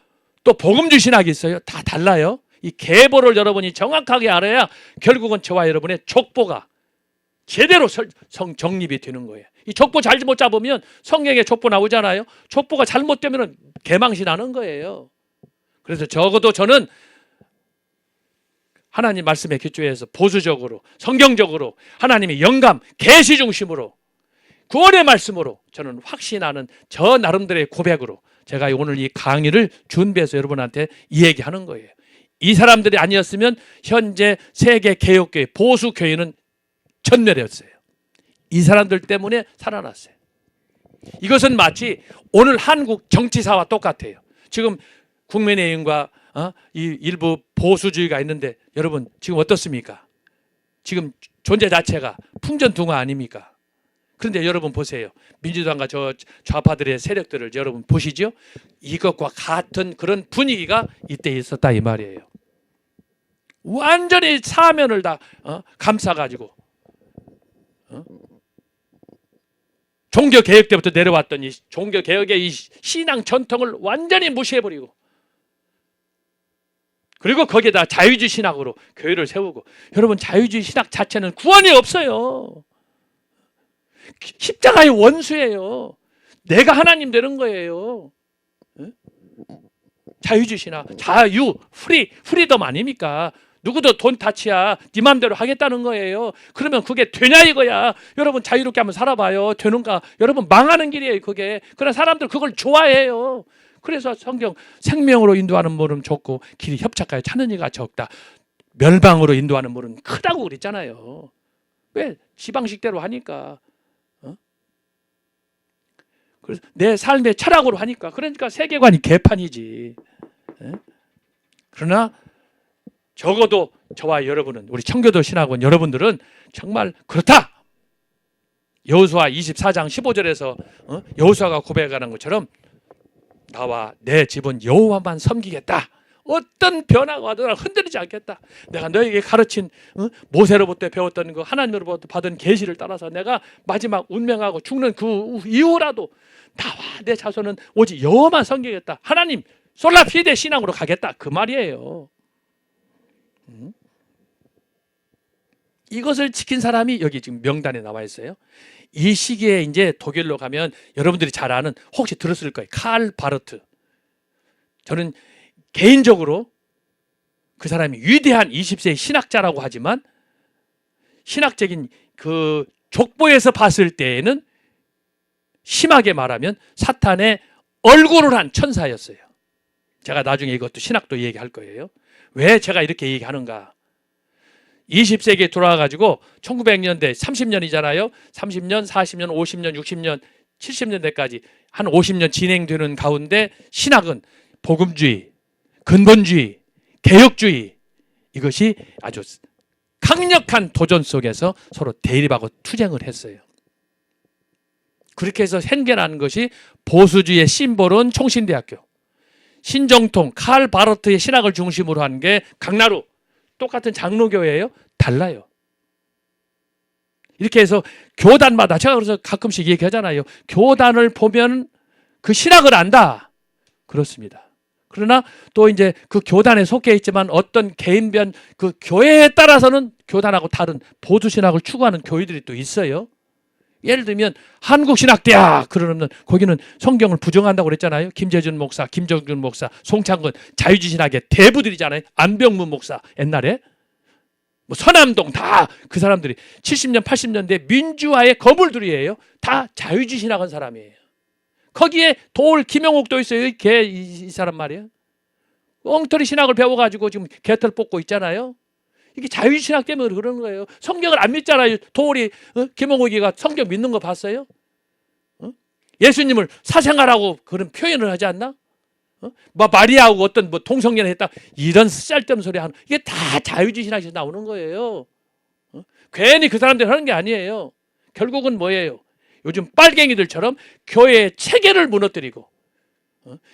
또 복음주의 신학이 있어요. 다 달라요. 이 계보를 여러분이 정확하게 알아야 결국은 저와 여러분의 족보가 제대로 정립이 되는 거예요. 이 족보 잘못 잡으면 성경에 족보 나오잖아요. 족보가 잘못되면 개망신 하는 거예요. 그래서 적어도 저는 하나님 말씀에 기초해서 보수적으로 성경적으로 하나님의 영감 계시 중심으로 구원의 말씀으로 저는 확신하는 저 나름대로의 고백으로 제가 오늘 이 강의를 준비해서 여러분한테 이 얘기하는 거예요. 이 사람들이 아니었으면 현재 세계 개혁교회 보수교회는 전멸했어요. 이 사람들 때문에 살아났어요. 이것은 마치 오늘 한국 정치사와 똑같아요. 지금 국민의힘과 이 일부 보수주의가 있는데 여러분 지금 어떻습니까? 지금 존재 자체가 풍전등화 아닙니까? 그런데 여러분 보세요. 민주당과 저 좌파들의 세력들을 여러분 보시죠. 이것과 같은 그런 분위기가 이때 있었다 이 말이에요. 완전히 사면을 다 감싸가지고 종교개혁 때부터 내려왔던 이 종교개혁의 이 신앙 전통을 완전히 무시해버리고, 그리고 거기에다 자유주의 신학으로 교회를 세우고. 여러분, 자유주의 신학 자체는 구원이 없어요. 십자가의 원수예요. 내가 하나님 되는 거예요. 자유주의 신학, 자유, 프리덤 아닙니까? 누구도 돈 타치야 네 맘대로 하겠다는 거예요. 그러면 그게 되냐 이거야. 여러분, 자유롭게 한번 살아봐요. 되는가? 여러분, 망하는 길이에요 그게. 그러나 사람들 그걸 좋아해요. 그래서 성경 생명으로 인도하는 물은 좁고 길이 협착하여 찾는 이가 적다. 멸망으로 인도하는 물은 크다고 그랬잖아요. 왜? 지방식대로 하니까. 그래서 내 삶의 철학으로 하니까. 그러니까 세계관이 개판이지. 그러나 적어도 저와 여러분은, 우리 청교도 신학원 여러분들은 정말 그렇다. 여호수아 24장 15절에서 여호수아가 고백하는 것처럼 나와 내 집은 여호와만 섬기겠다. 어떤 변화가 와도 흔들리지 않겠다. 내가 너에게 가르친 모세로부터 배웠던 그 하나님으로부터 받은 계시를 따라서 내가 마지막 운명하고 죽는 그 이후라도 나와 내 자손은 오직 여호와만 섬기겠다. 하나님 솔라피데 신앙으로 가겠다. 그 말이에요. 이것을 지킨 사람이 여기 지금 명단에 나와 있어요. 이 시기에 이제 독일로 가면 여러분들이 잘 아는, 혹시 들었을 거예요, 칼 바르트. 저는 개인적으로 그 사람이 위대한 20세의 신학자라고 하지만 신학적인 그 족보에서 봤을 때에는 심하게 말하면 사탄의 얼굴을 한 천사였어요. 제가 나중에 이것도 신학도 얘기할 거예요. 왜 제가 이렇게 얘기하는가? 20세기에 돌아와가지고 1900년대 30년이잖아요. 30년, 40년, 50년, 60년, 70년대까지 한 50년 진행되는 가운데 신학은 복음주의, 근본주의, 개혁주의, 이것이 아주 강력한 도전 속에서 서로 대립하고 투쟁을 했어요. 그렇게 해서 생겨난 것이 보수주의의 심볼은 총신대학교, 신정통, 칼 바르트의 신학을 중심으로 한 게 강나루, 똑같은 장로교회예요. 달라요. 이렇게 해서 교단마다, 제가 그래서 가끔씩 얘기하잖아요. 교단을 보면 그 신학을 안다. 그렇습니다. 그러나 또 이제 그 교단에 속해 있지만 어떤 개인변, 그 교회에 따라서는 교단하고 다른 보수 신학을 추구하는 교회들이 또 있어요. 예를 들면 한국신학대학 그러면 거기는 성경을 부정한다고 그랬잖아요. 김재준 목사, 김정준 목사, 송창근 자유주의 신학의 대부들이잖아요. 안병문 목사 옛날에 뭐 서남동 다 그 사람들이 70년 80년대 민주화의 거물들이에요. 다 자유주의 신학한 사람이에요. 거기에 도올 김영옥도 있어요. 이 사람 말이에요. 엉터리 신학을 배워가지고 지금 개털 뽑고 있잖아요. 이게 자유주의 신학 때문에 그러는 거예요. 성경을 안 믿잖아요. 도올이 김영옥이가 성경 믿는 거 봤어요? 예수님을 사생아라고 그런 표현을 하지 않나? 뭐 마리아하고 어떤 뭐 동성연애 했다, 이런 쓸데없는 소리 하는, 이게 다 자유주의 신학에서 나오는 거예요. 괜히 그 사람들이 하는 게 아니에요. 결국은 뭐예요? 요즘 빨갱이들처럼 교회의 체계를 무너뜨리고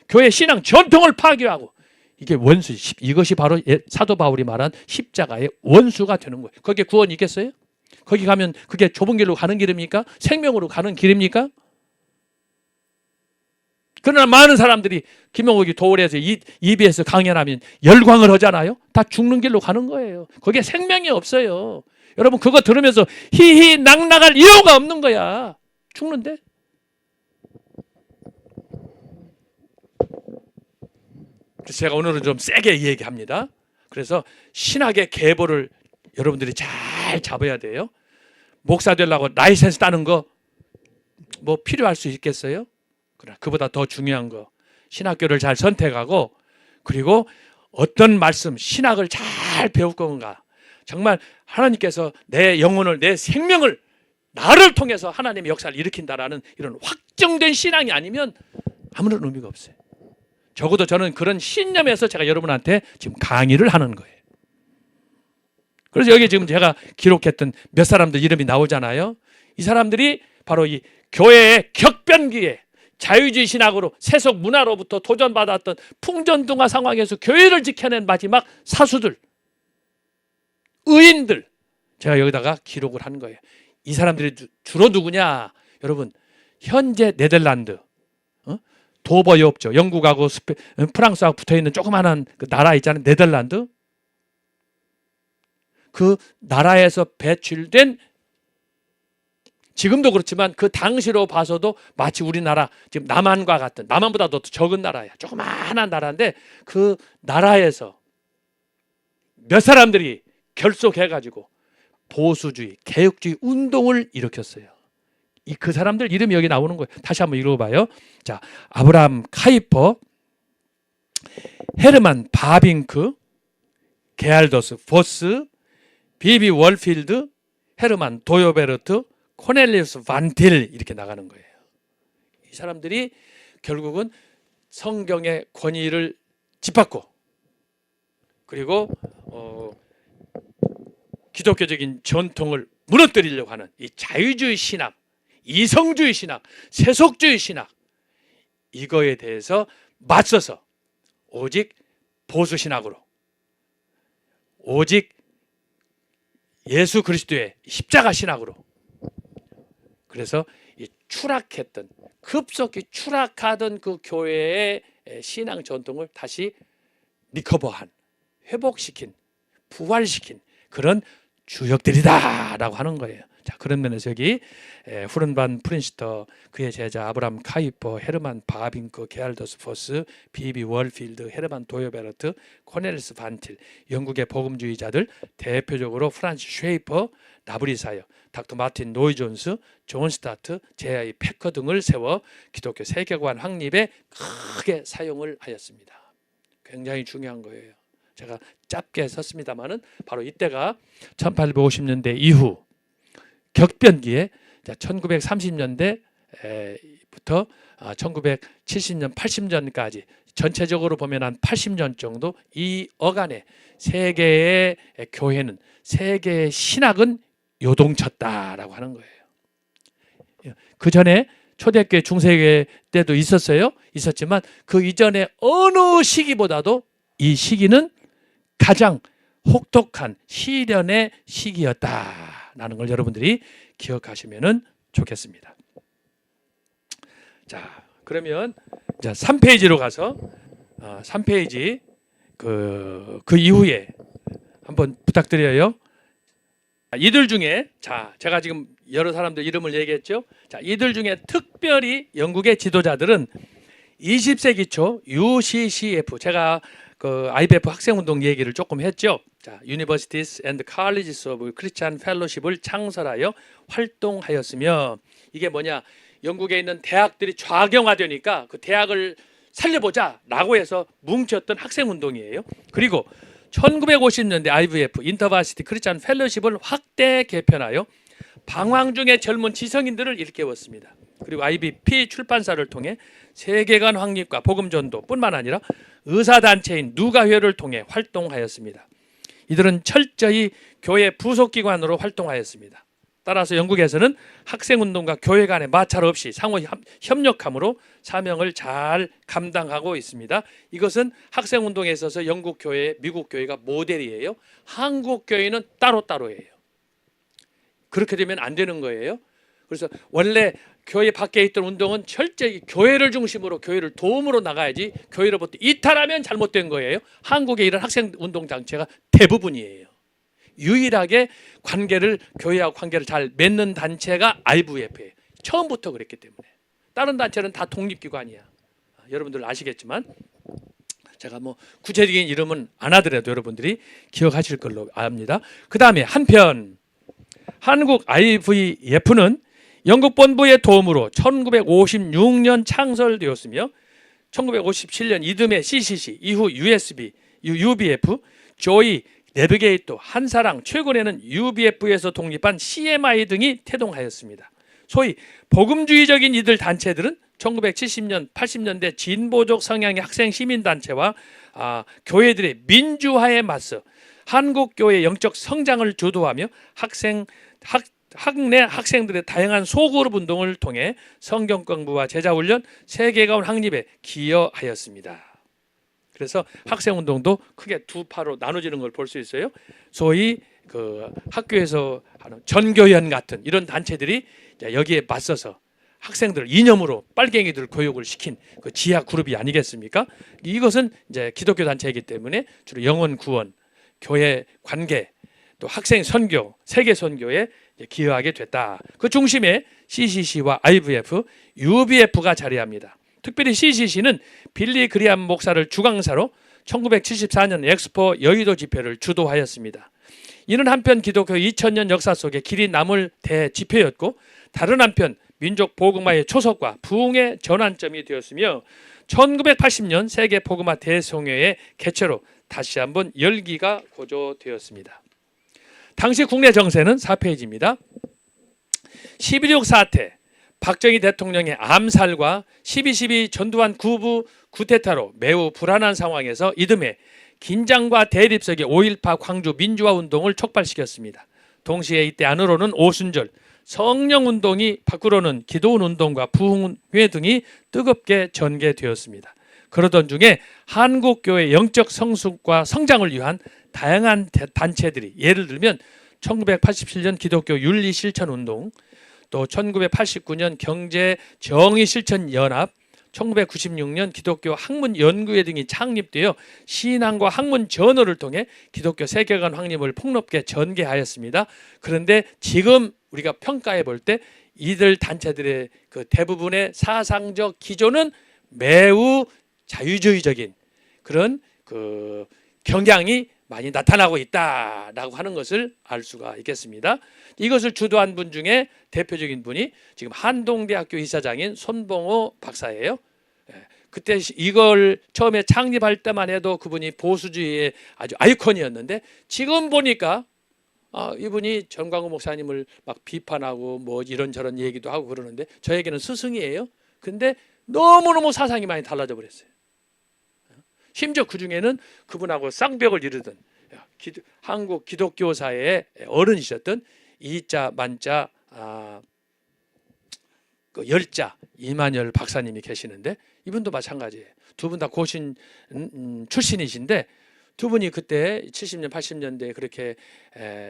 교회 신앙 전통을 파괴하고, 이게 원수, 이것이 바로 사도 바울이 말한 십자가의 원수가 되는 거예요. 거기에 구원이 있겠어요? 거기 가면 그게 좁은 길로 가는 길입니까? 생명으로 가는 길입니까? 그러나 많은 사람들이 김영옥이 도올에서 EBS 강연하면 열광을 하잖아요. 다 죽는 길로 가는 거예요. 거기에 생명이 없어요. 여러분 그거 들으면서 히히 낙낙할 이유가 없는 거야. 죽는데. 그래서 제가 오늘은 좀 세게 얘기합니다. 그래서 신학의 계보를 여러분들이 잘 잡아야 돼요. 목사 되려고 라이센스 따는 거 뭐 필요할 수 있겠어요? 그러나 그보다 더 중요한 거, 신학교를 잘 선택하고, 그리고 어떤 말씀, 신학을 잘 배울 건가. 정말 하나님께서 내 영혼을, 내 생명을, 나를 통해서 하나님의 역사를 일으킨다라는 이런 확정된 신앙이 아니면 아무런 의미가 없어요. 적어도 저는 그런 신념에서 제가 여러분한테 지금 강의를 하는 거예요. 그래서 여기 지금 제가 기록했던 몇 사람들 이름이 나오잖아요. 이 사람들이 바로 이 교회의 격변기에 자유주의 신학으로 세속 문화로부터 도전받았던 풍전등화 상황에서 교회를 지켜낸 마지막 사수들, 의인들, 제가 여기다가 기록을 한 거예요. 이 사람들이 주로 누구냐? 여러분, 현재 네덜란드, 도버 옆죠. 영국하고 프랑스하고 붙어있는 조그마한 그 나라 있잖아요. 네덜란드. 그 나라에서 배출된, 지금도 그렇지만 그 당시로 봐서도 마치 우리나라 지금 남한과 같은, 남한보다도 더 적은 나라야. 조그마한 나라인데 그 나라에서 몇 사람들이 결속해가지고 보수주의, 개혁주의 운동을 일으켰어요. 그 사람들 이름이 여기 나오는 거예요. 다시 한번 읽어봐요. 자, 아브라함 카이퍼, 헤르만 바빙크, 게알더스 포스, 비비 월필드, 헤르만 도요베르트, 코넬리우스 반틸, 이렇게 나가는 거예요. 이 사람들이 결국은 성경의 권위를 짓밟고, 그리고 기독교적인 전통을 무너뜨리려고 하는 이 자유주의 신학, 이성주의 신학, 세속주의 신학, 이거에 대해서 맞서서 오직 보수 신학으로, 오직 예수 그리스도의 십자가 신학으로, 그래서 이 추락했던, 급속히 추락하던 그 교회의 신앙 전통을 다시 리커버한, 회복시킨, 부활시킨 그런 주역들이다라고 하는 거예요. 자, 그런 면에서 여기 후른반 프린스터, 그의 제자 아브라함 카이퍼, 헤르만 바빙크, 게알더스 포스, 비비 월필드, 헤르만 도요베르트, 코넬리스 반틸, 영국의 복음주의자들, 대표적으로 프란시 쉐이퍼, 나브리사여, 닥터 마틴 노이 존스, 존 스타트, 제아이 패커 등을 세워 기독교 세계관 확립에 크게 사용을 하였습니다. 굉장히 중요한 거예요. 제가 짧게 썼습니다만은 바로 이때가 1850년대 이후 격변기에 1930년대부터 1970년, 80년까지 전체적으로 보면 한 80년 정도 이 어간에 세계의 교회는, 세계의 신학은 요동쳤다라고 하는 거예요. 그 전에 초대교회, 중세교회 때도 있었어요. 있었지만 그 이전에 어느 시기보다도 이 시기는 가장 혹독한 시련의 시기였다라는 걸 여러분들이 기억하시면 좋겠습니다. 자, 그러면 자 3페이지로 가서 3페이지 그 이후에 한번 부탁드려요. 이들 중에, 자, 제가 지금 여러 사람들 이름을 얘기했죠. 자, 이들 중에 특별히 영국의 지도자들은 20세기 초 UCCF, 제가 그 IBF 학생운동 얘기를 조금 했죠. 자, Universities and Colleges of Christian Fellowship을 창설하여 활동하였으며, 이게 뭐냐? 영국에 있는 대학들이 좌경화되니까 그 대학을 살려보자라고 해서 뭉쳤던 학생운동이에요. 그리고 1950년대 IVF, 인터버시티 크리스찬 펠로십을 확대 개편하여 방황 중의 젊은 지성인들을 일깨웠습니다. 그리고 IBP 출판사를 통해 세계관 확립과 복음 전도뿐만 아니라 의사단체인 누가회를 통해 활동하였습니다. 이들은 철저히 교회 부속기관으로 활동하였습니다. 따라서 영국에서는 학생운동과 교회 간의 마찰 없이 상호 협력함으로 사명을 잘 감당하고 있습니다. 이것은 학생운동에 있어서 영국 교회, 미국 교회가 모델이에요. 한국 교회는 따로따로예요. 그렇게 되면 안 되는 거예요. 그래서 원래 교회 밖에 있던 운동은 철저히 교회를 중심으로, 교회를 도움으로 나가야지, 교회로부터 이탈하면 잘못된 거예요. 한국에 이런 학생운동 단체가 대부분이에요. 유일하게 교회하고 관계를 잘 맺는 단체가 IVF예요. 처음부터 그랬기 때문에. 다른 단체는 다 독립기관이야. 여러분들 아시겠지만, 제가 뭐 구체적인 이름은 안 하더라도 여러분들이 기억하실 걸로 압니다. 그 다음에 한편 한국 IVF는 영국 본부의 도움으로 1956년 창설되었으며 1957년 이듬해 CCC, 이후 USB, UBF, 조이, 내비게이터, 한사랑, 최근에는 UBF에서 독립한 CMI 등이 태동하였습니다. 소위 복음주의적인 이들 단체들은 1970년, 80년대 진보적 성향의 학생 시민단체와 교회들의 민주화에 맞서 한국교회의 영적 성장을 주도하며 학내 학생들의 다양한 소그룹 운동을 통해 성경 공부와 제자 훈련, 세계관 확립에 기여하였습니다. 그래서 학생 운동도 크게 두 파로 나눠지는 걸 볼 수 있어요. 소위 그 학교에서 하는 전교연 같은 이런 단체들이 여기에 맞서서 학생들을 이념으로 빨갱이들 교육을 시킨 그 지하 그룹이 아니겠습니까? 이것은 이제 기독교 단체이기 때문에 주로 영혼 구원, 교회 관계, 또 학생 선교, 세계 선교에 기여하게 됐다. 그 중심에 CCC와 IVF, UBF가 자리합니다. 특별히 CCC는 빌리 그리함 목사를 주강사로 1974년 엑스포 여의도 집회를 주도하였습니다. 이는 한편 기독교 2000년 역사 속에 길이 남을 대집회였고, 다른 한편 민족 복음화의 초석과 부흥의 전환점이 되었으며 1980년 세계 복음화 대송회의 개최로 다시 한번 열기가 고조되었습니다. 당시 국내 정세는 4페이지입니다. 12.6 사태, 박정희 대통령의 암살과 12.12 전두환 구부 쿠데타로 매우 불안한 상황에서 이듬해 긴장과 대립 속에 5.18 광주 민주화 운동을 촉발시켰습니다. 동시에 이때 안으로는 오순절, 성령운동이, 밖으로는 기도원 운동과 부흥회 등이 뜨겁게 전개되었습니다. 그러던 중에 한국교회 영적 성숙과 성장을 위한 다양한 단체들이, 예를 들면 1987년 기독교 윤리실천운동, 또 1989년 경제정의실천연합, 1996년 기독교 학문연구회 등이 창립되어 신앙과 학문 전어를 통해 기독교 세계관 확립을 폭넓게 전개하였습니다. 그런데 지금 우리가 평가해 볼 때 이들 단체들의 그 대부분의 사상적 기조는 매우 자유주의적인 그런 그 경향이 많이 나타나고 있다라고 하는 것을 알 수가 있겠습니다. 이것을 주도한 분 중에 대표적인 분이 지금 한동대학교 이사장인 손봉호 박사예요. 그때 이걸 처음에 창립할 때만 해도 그분이 보수주의의 아주 아이콘이었는데, 지금 보니까 이분이 전광훈 목사님을 막 비판하고 뭐 이런저런 얘기도 하고 그러는데, 저에게는 스승이에요. 근데 너무너무 사상이 많이 달라져 버렸어요. 심지어 그 중에는 그분하고 쌍벽을 이루던 한국 기독교사의 어른이셨던 이자 만자 그 열자 이만열 박사님이 계시는데, 이분도 마찬가지예요. 두 분 다 고신 출신이신데, 두 분이 그때 70년 80년대에 그렇게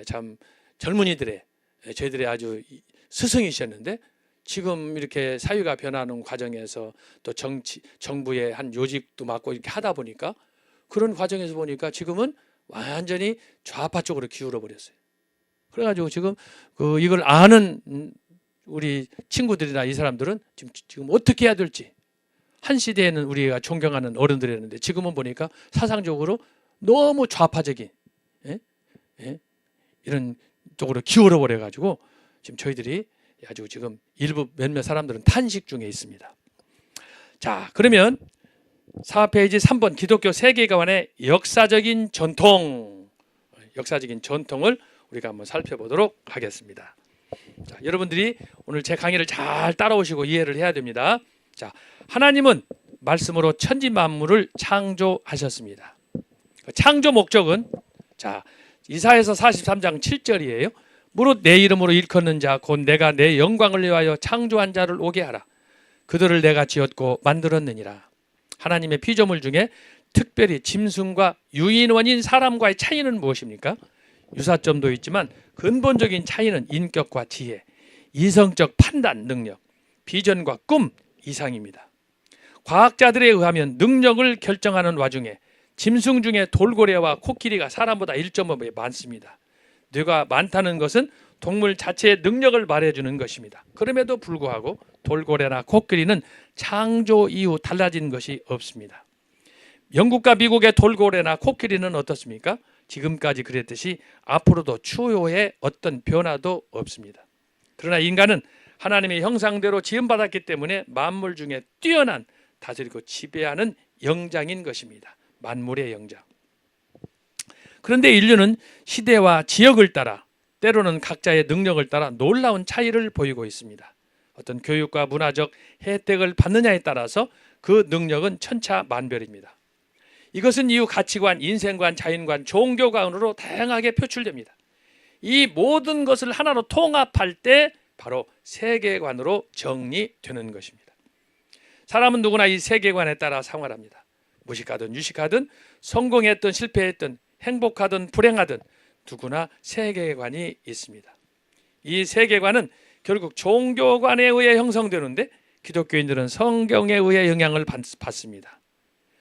참 젊은이들의 저희들의 아주 스승이셨는데, 지금 이렇게 사회가 변하는 과정에서 또 정부의 한 요직도 맡고 이렇게 하다 보니까, 그런 과정에서 보니까 지금은 완전히 좌파 쪽으로 기울어 버렸어요. 그래가지고 지금 이걸 아는 우리 친구들이나 이 사람들은 지금 어떻게 해야 될지, 한 시대에는 우리가 존경하는 어른들이었는데 지금은 보니까 사상적으로 너무 좌파적인 이런 쪽으로 기울어 버려가지고 지금 저희들이 아주 지금 일부 몇몇 사람들은 탄식 중에 있습니다. 자, 그러면 4페이지 3번 기독교 세계관의 역사적인 전통을 우리가 한번 살펴보도록 하겠습니다. 자, 여러분들이 오늘 제 강의를 잘 따라오시고 이해를 해야 됩니다. 자, 하나님은 말씀으로 천지 만물을 창조하셨습니다. 창조 목적은, 자, 이사야서 43장 7절이에요. 무릇 내 이름으로 일컫는 자 곧 내가 내 영광을 위하여 창조한 자를 오게 하라. 그들을 내가 지었고 만들었느니라. 하나님의 피조물 중에 특별히 짐승과 유인원인 사람과의 차이는 무엇입니까? 유사점도 있지만 근본적인 차이는 인격과 지혜, 이성적 판단 능력, 비전과 꿈 이상입니다. 과학자들에 의하면 능력을 결정하는 와중에 짐승 중에 돌고래와 코끼리가 사람보다 1.5배 많습니다. 뇌가 많다는 것은 동물 자체의 능력을 말해주는 것입니다. 그럼에도 불구하고 돌고래나 코끼리는 창조 이후 달라진 것이 없습니다. 영국과 미국의 돌고래나 코끼리는 어떻습니까? 지금까지 그랬듯이 앞으로도 추후에 어떤 변화도 없습니다. 그러나 인간은 하나님의 형상대로 지음받았기 때문에 만물 중에 뛰어난 다스리고 지배하는 영장인 것입니다. 만물의 영장. 그런데 인류는 시대와 지역을 따라, 때로는 각자의 능력을 따라 놀라운 차이를 보이고 있습니다. 어떤 교육과 문화적 혜택을 받느냐에 따라서 그 능력은 천차만별입니다. 이것은 이후 가치관, 인생관, 자연관, 종교관으로 다양하게 표출됩니다. 이 모든 것을 하나로 통합할 때 바로 세계관으로 정리되는 것입니다. 사람은 누구나 이 세계관에 따라 생활합니다. 무식하든 유식하든 성공했든 실패했든 행복하든 불행하든 누구나 세계관이 있습니다. 이 세계관은 결국 종교관에 의해 형성되는데 기독교인들은 성경에 의해 영향을 받습니다.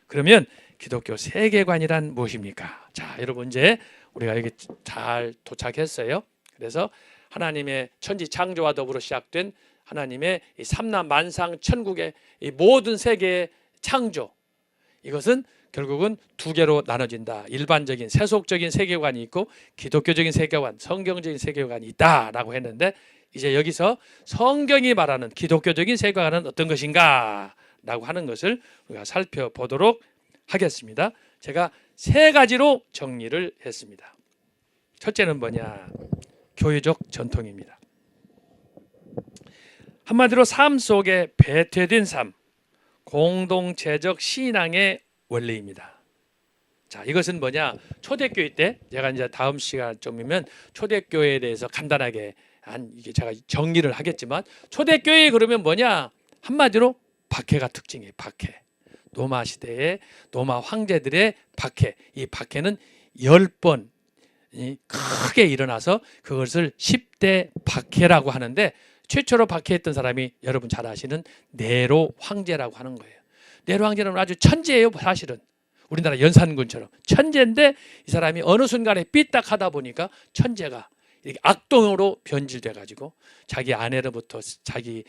그러면 기독교 세계관이란 무엇입니까? 자, 여러분 이제 우리가 여기 잘 도착했어요. 그래서 하나님의 천지 창조와 더불어 시작된 하나님의 이 삼남 만상 천국의 이 모든 세계의 창조, 이것은 결국은 두 개로 나눠진다. 일반적인 세속적인 세계관이 있고 기독교적인 세계관, 성경적인 세계관이 있다라고 했는데, 이제 여기서 성경이 말하는 기독교적인 세계관은 어떤 것인가 라고 하는 것을 우리가 살펴보도록 하겠습니다. 제가 세 가지로 정리를 했습니다. 첫째는 뭐냐? 교회적 전통입니다. 한마디로 삶 속에 배태된 삶, 공동체적 신앙의 원리입니다. 자, 이것은 뭐냐? 초대교회 때 제가 이제 다음 시간쯤이면 초대교회에 대해서 간단하게 이게 제가 정리를 하겠지만, 초대교회 그러면 뭐냐? 한마디로 박해가 특징이에요. 박해. 로마 시대의 로마 황제들의 박해. 이 박해는 10번 크게 일어나서 그것을 10대 박해라고 하는데, 최초로 박해했던 사람이 여러분 잘 아시는 네로 황제라고 하는 거예요. 네로 황제는 아주 천재예요. 사실은 우리나라 연산군처럼 천재인데, 이 사람이 어느 순간에 삐딱하다 보니까 천재가 이렇게 악동으로 변질돼 가지고 자기 아내로부터 자기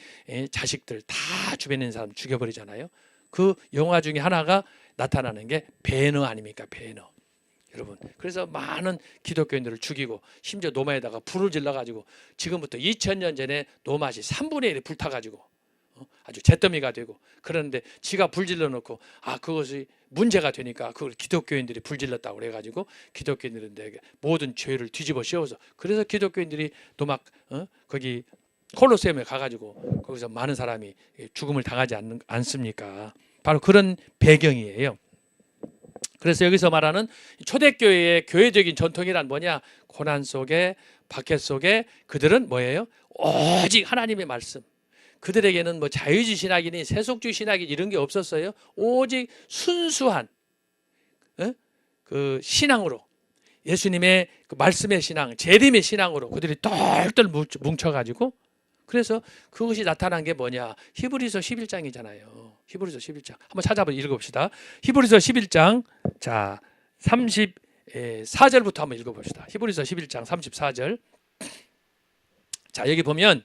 자식들 다 주변에 있는 사람 죽여버리잖아요. 그 영화 중에 하나가 나타나는 게 베너 아닙니까? 베너. 여러분, 그래서 많은 기독교인들을 죽이고 심지어 로마에다가 불을 질러가지고 지금부터 2000년 전에 로마시 3분의 1이 불타가지고 아주 잿더미가 되고, 그런데 지가 불질러 놓고 그것이 문제가 되니까 그걸 기독교인들이 불질렀다고 그래가지고 기독교인들은 모든 죄를 뒤집어 씌워서, 그래서 기독교인들이 또 막 거기 콜로세움에 가가지고 거기서 많은 사람이 죽음을 당하지 않습니까? 바로 그런 배경이에요. 그래서 여기서 말하는 초대교회의 교회적인 전통이란 뭐냐? 고난 속에 박해 속에 그들은 뭐예요? 오직 하나님의 말씀. 그들에게는 뭐 자유주의 신학이니 세속주의 신학이니 이런 게 없었어요. 오직 순수한 그 신앙으로, 예수님의 그 말씀의 신앙, 재림의 신앙으로 그들이 똘똘 뭉쳐가지고, 그래서 그것이 나타난 게 뭐냐? 히브리서 11장이잖아요. 히브리서 11장 한번 찾아봐 읽어봅시다. 히브리서 11장 자 34절부터 한번 읽어봅시다. 히브리서 11장 34절. 자, 여기 보면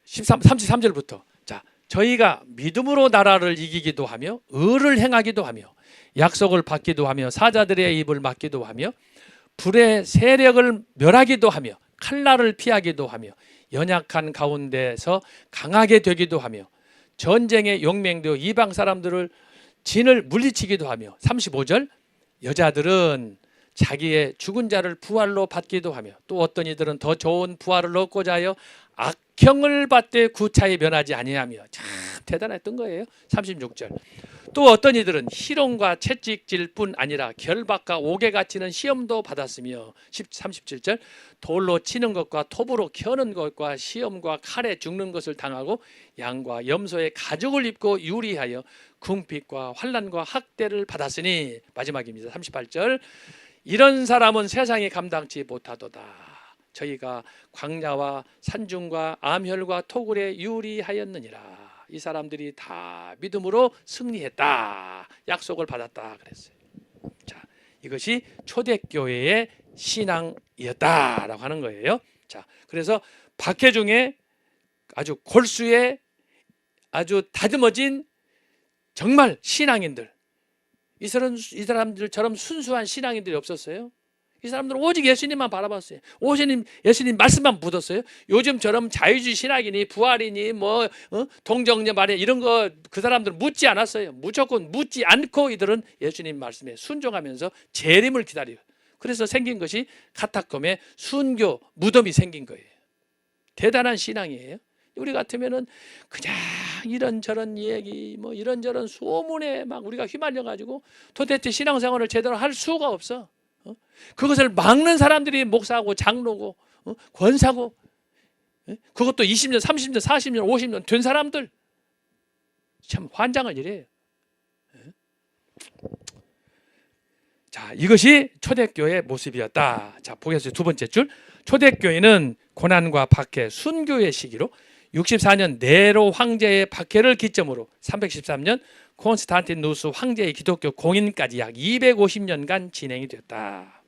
33절부터 자, 저희가 믿음으로 나라를 이기기도 하며 의를 행하기도 하며 약속을 받기도 하며 사자들의 입을 막기도 하며 불의 세력을 멸하기도 하며 칼날을 피하기도 하며 연약한 가운데서 강하게 되기도 하며 전쟁에 용맹되어 이방 사람들을 진을 물리치기도 하며 35절 여자들은 자기의 죽은 자를 부활로 받기도 하며 또 어떤 이들은 더 좋은 부활을 얻고자 하여 악형을 받되 구차히 면하지 아니하며, 참 대단했던 거예요. 36절 또 어떤 이들은 희롱과 채찍질 뿐 아니라 결박과 옥에 갇히는 시험도 받았으며 37절 돌로 치는 것과 톱으로 켜는 것과 시험과 칼에 죽는 것을 당하고 양과 염소의 가죽을 입고 유리하여 궁핍과 환난과 학대를 받았으니, 마지막입니다. 38절 이런 사람은 세상에 감당치 못하도다. 저희가 광야와 산중과 암혈과 토굴에 유리하였느니라. 이 사람들이 다 믿음으로 승리했다. 약속을 받았다 그랬어요. 자, 이것이 초대교회의 신앙이었다라고 하는 거예요. 자, 그래서 박해 중에 아주 골수의 아주 다듬어진 정말 신앙인들, 이 사람들처럼 순수한 신앙인들이 없었어요. 이 사람들은 오직 예수님만 바라봤어요. 예수님 말씀만 묻었어요. 요즘처럼 자유주의 신학이니 부활이니 동정녀 말에 이런 거 그 사람들은 묻지 않았어요. 무조건 묻지 않고 이들은 예수님 말씀에 순종하면서 재림을 기다려요. 그래서 생긴 것이 카타콤의 순교 무덤이 생긴 거예요. 대단한 신앙이에요. 우리 같으면은 그냥 이런저런 얘기 이런저런 소문에 막 우리가 휘말려 가지고 도대체 신앙생활을 제대로 할 수가 없어. 그것을 막는 사람들이 목사고 장로고 권사고, 그것도 20년, 30년, 40년, 50년 된 사람들, 참 환장할 일이에요. 자, 이것이 초대교회의 모습이었다. 자, 보겠습니다. 두 번째 줄. 초대교회는 고난과 박해, 순교의 시기로 64년 네로 황제의 박해를 기점으로 313년 콘스탄티누스 황제의 기독교 공인까지 약 250년간 진행이 됐다.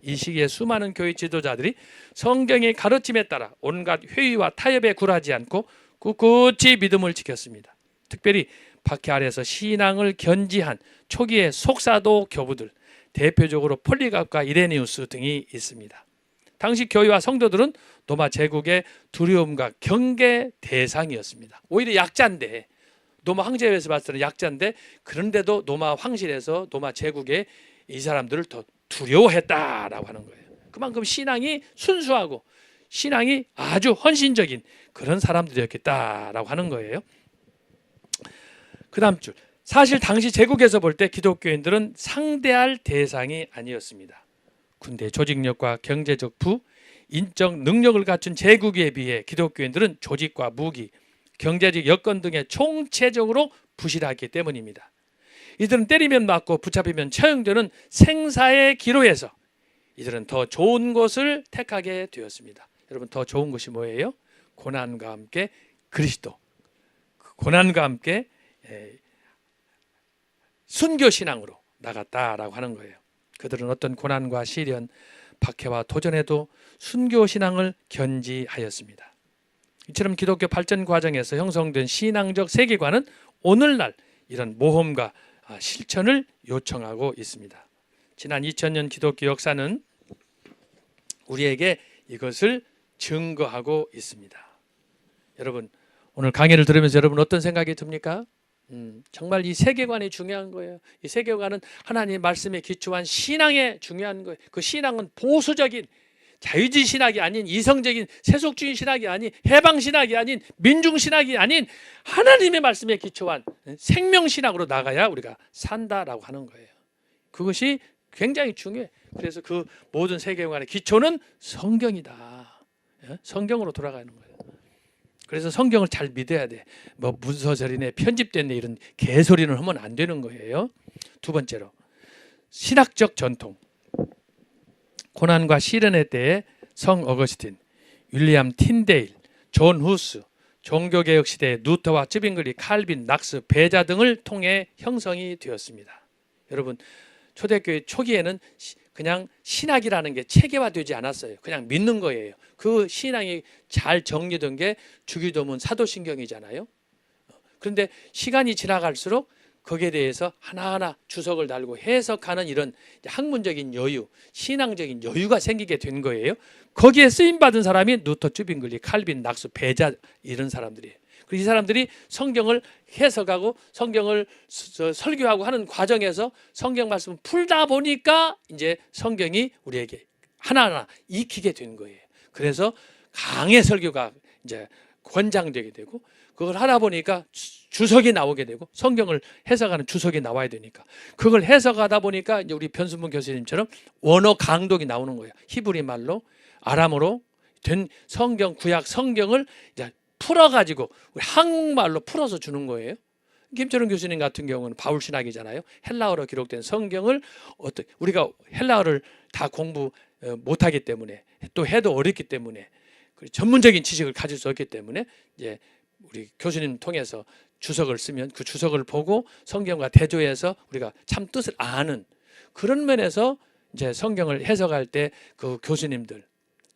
이 시기에 수많은 교회 지도자들이 성경의 가르침에 따라 온갖 회의와 타협에 굴하지 않고 꿋꿋이 믿음을 지켰습니다. 특별히 박해 아래서 신앙을 견지한 초기의 속사도 교부들, 대표적으로 폴리갑과 이레니우스 등이 있습니다. 당시 교회와 성도들은 로마 제국의 두려움과 경계 대상이었습니다. 오히려 약자인데, 로마 황제에서 봤을 때는 약자인데, 그런데도 로마 황실에서 로마 제국에 이 사람들을 더 두려워했다라고 하는 거예요. 그만큼 신앙이 순수하고 신앙이 아주 헌신적인 그런 사람들이었겠다라고 하는 거예요. 그 다음 줄. 사실 당시 제국에서 볼 때 기독교인들은 상대할 대상이 아니었습니다. 군대 조직력과 경제적 부, 인적 능력을 갖춘 제국에 비해 기독교인들은 조직과 무기, 경제적 여건 등에 총체적으로 부실하기 때문입니다. 이들은 때리면 맞고 붙잡히면 처형되는 생사의 기로에서 이들은 더 좋은 것을 택하게 되었습니다. 여러분, 더 좋은 것이 뭐예요? 고난과 함께 그리스도, 고난과 함께 순교신앙으로 나갔다라고 하는 거예요. 그들은 어떤 고난과 시련, 박해와 도전에도 순교신앙을 견지하였습니다. 이처럼 기독교 발전 과정에서 형성된 신앙적 세계관은 오늘날 이런 모험과 실천을 요청하고 있습니다. 지난 2000년 기독교 역사는 우리에게 이것을 증거하고 있습니다. 여러분, 오늘 강의를 들으면서 여러분 어떤 생각이 듭니까? 정말 이 세계관이 중요한 거예요. 이 세계관은 하나님의 말씀에 기초한 신앙에 중요한 거예요. 그 신앙은 보수적인 자유주의 신학이 아닌, 이성적인 세속주의 신학이 아닌, 해방 신학이 아닌, 민중 신학이 아닌 하나님의 말씀에 기초한 생명 신학으로 나가야 우리가 산다라고 하는 거예요. 그것이 굉장히 중요해. 그래서 그 모든 세계관의 기초는 성경이다. 성경으로 돌아가는 거예요. 그래서 성경을 잘 믿어야 돼. 뭐 문서절이네, 편집됐네, 이런 개소리는 하면 안 되는 거예요. 두 번째로, 신학적 전통. 고난과 시련의 때에 성 어거스틴, 윌리엄 틴데일, 존 후스, 종교개혁 시대의 루터와 쯔빙글리, 칼빈, 낙스, 베자 등을 통해 형성이 되었습니다. 여러분, 초대교회 초기에는 그냥 신학이라는 게 체계화되지 않았어요. 그냥 믿는 거예요. 그 신앙이 잘 정리된 게 주기도문, 사도신경이잖아요. 그런데 시간이 지나갈수록 거기에 대해서 하나하나 주석을 달고 해석하는 이런 학문적인 여유, 신앙적인 여유가 생기게 된 거예요. 거기에 쓰임받은 사람이 루터, 쯔빙글리, 칼빈, 낙스, 베자, 이런 사람들이에요. 그리고 이 사람들이 성경을 해석하고 성경을 설교하고 하는 과정에서 성경 말씀을 풀다 보니까 이제 성경이 우리에게 하나하나 익히게 된 거예요. 그래서 강의 설교가 이제 권장되게 되고, 그걸 하다 보니까 주석이 나오게 되고, 성경을 해석하는 주석이 나와야 되니까 그걸 해석하다 보니까 이제 우리 변순문 교수님처럼 원어 강독이 나오는 거예요. 히브리 말로, 아람어로 된 성경, 구약 성경을 이제 풀어가지고 우리 한국말로 풀어서 주는 거예요. 김철웅 교수님 같은 경우는 바울 신학이잖아요. 헬라어로 기록된 성경을 우리가 헬라어를 다 공부 못하기 때문에, 또 해도 어렵기 때문에, 전문적인 지식을 가질 수 없기 때문에 이제 우리 교수님 통해서 주석을 쓰면 그 주석을 보고 성경과 대조해서 우리가 참 뜻을 아는 그런 면에서 이제 성경을 해석할 때 그 교수님들,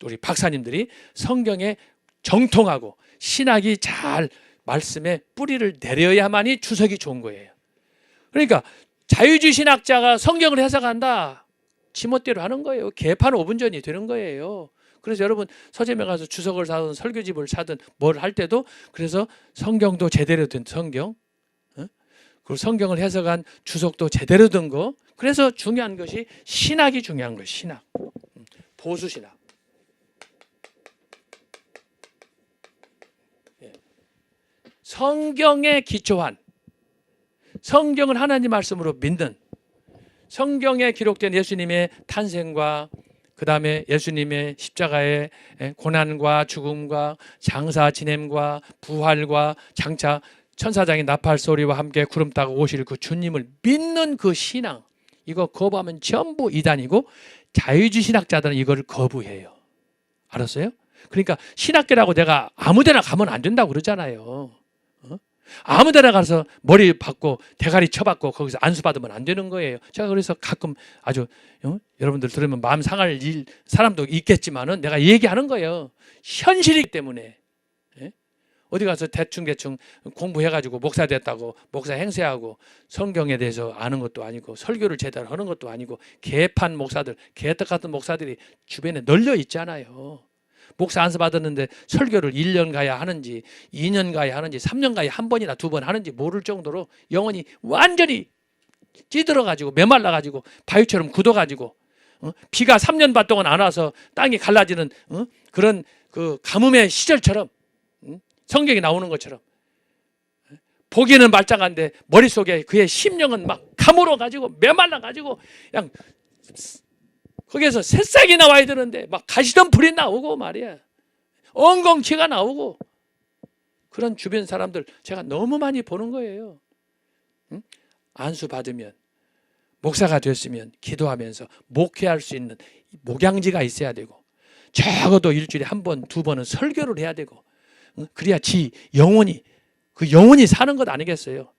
우리 박사님들이 성경에 정통하고 신학이 잘 말씀에 뿌리를 내려야만이 주석이 좋은 거예요. 그러니까 자유주의 신학자가 성경을 해석한다, 지멋대로 하는 거예요. 개판 5분 전이 되는 거예요. 그래서 여러분 서점에 가서 주석을 사든 설교집을 사든 뭘 할 때도, 그래서 성경도 제대로 된 성경, 그리고 성경을 해석한 주석도 제대로 된 거. 그래서 중요한 것이 신학이 중요한 거예요. 신학, 보수 신학. 성경에 기초한, 성경을 하나님 말씀으로 믿는, 성경에 기록된 예수님의 탄생과 그 다음에 예수님의 십자가의 고난과 죽음과 장사 지냄과 부활과 장차 천사장의 나팔 소리와 함께 구름 타고 오실 그 주님을 믿는 그 신앙, 이거 거부하면 전부 이단이고 자유주의 신학자들은 이걸 거부해요. 알았어요? 그러니까 신학교라고 내가 아무데나 가면 안 된다고 그러잖아요. 아무데나 가서 머리 박고 대가리 쳐박고 거기서 안수받으면 안 되는 거예요. 제가 그래서 가끔 아주 여러분들 들으면 마음 상할 사람도 있겠지만은 내가 얘기하는 거예요. 현실이기 때문에. 어디 가서 대충 공부해가지고 목사 됐다고 목사 행세하고 성경에 대해서 아는 것도 아니고 설교를 제대로 하는 것도 아니고 개판 목사들, 개떡 같은 목사들이 주변에 널려 있잖아요. 목사 안수 받았는데 설교를 1년 가야 하는지 2년 가야 하는지 3년 가야 한 번이나 두 번 하는지 모를 정도로 영혼이 완전히 찌들어가지고 메말라가지고 바위처럼 굳어가지고 비가 3년 반 동안 안 와서 땅이 갈라지는 그런 그 가뭄의 시절처럼 성경에 나오는 것처럼 보기는 말짱한데 머릿속에 그의 심령은 막 가물어가지고 메말라가지고 그냥 거기에서 새싹이 나와야 되는데 막 가시던 불이 나오고 말이야. 엉겅퀴가 나오고 그런 주변 사람들 제가 너무 많이 보는 거예요. 안수 받으면 목사가 됐으면 기도하면서 목회할 수 있는 목양지가 있어야 되고 적어도 일주일에 한 번, 두 번은 설교를 해야 되고 그래야 지 영혼이 그 영혼이 사는 것 아니겠어요?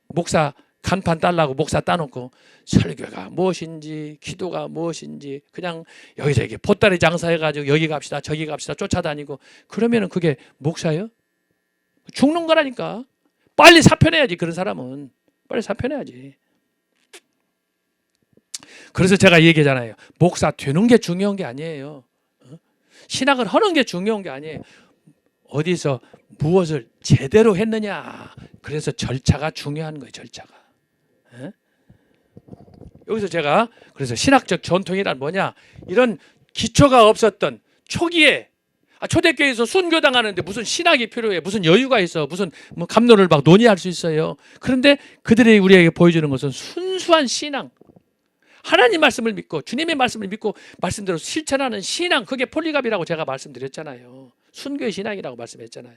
목사 간판 달라고 목사 따놓고 설교가 무엇인지 기도가 무엇인지 그냥 여기저기 보따리 장사해가지고 여기 갑시다 저기 갑시다 쫓아다니고 그러면은 그게 목사예요? 죽는 거라니까. 빨리 사표내야지. 그런 사람은 빨리 사표내야지. 그래서 제가 얘기하잖아요. 목사 되는 게 중요한 게 아니에요. 신학을 하는 게 중요한 게 아니에요. 어디서 무엇을 제대로 했느냐. 그래서 절차가 중요한 거예요. 절차가. 여기서 제가 그래서 신학적 전통이란 뭐냐, 이런 기초가 없었던 초기에 초대교회에서 순교당하는데 무슨 신학이 필요해, 무슨 여유가 있어, 무슨 뭐 감론을 막 논의할 수 있어요. 그런데 그들이 우리에게 보여주는 것은 순수한 신앙, 하나님 말씀을 믿고 주님의 말씀을 믿고 말씀대로 실천하는 신앙, 그게 폴리갑이라고 제가 말씀드렸잖아요. 순교의 신앙이라고 말씀했잖아요.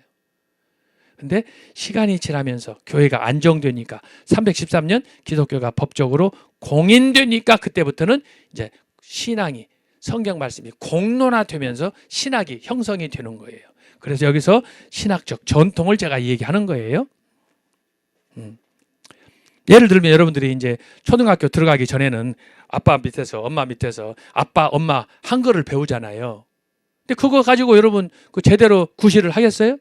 근데 시간이 지나면서 교회가 안정되니까 313년 기독교가 법적으로 공인되니까 그때부터는 이제 신앙이, 성경 말씀이 공론화되면서 신학이 형성이 되는 거예요. 그래서 여기서 신학적 전통을 제가 얘기하는 거예요. 예를 들면 여러분들이 이제 초등학교 들어가기 전에는 아빠 밑에서 엄마 밑에서 아빠 엄마 한글을 배우잖아요. 근데 그거 가지고 여러분 그 제대로 구실을 하겠어요?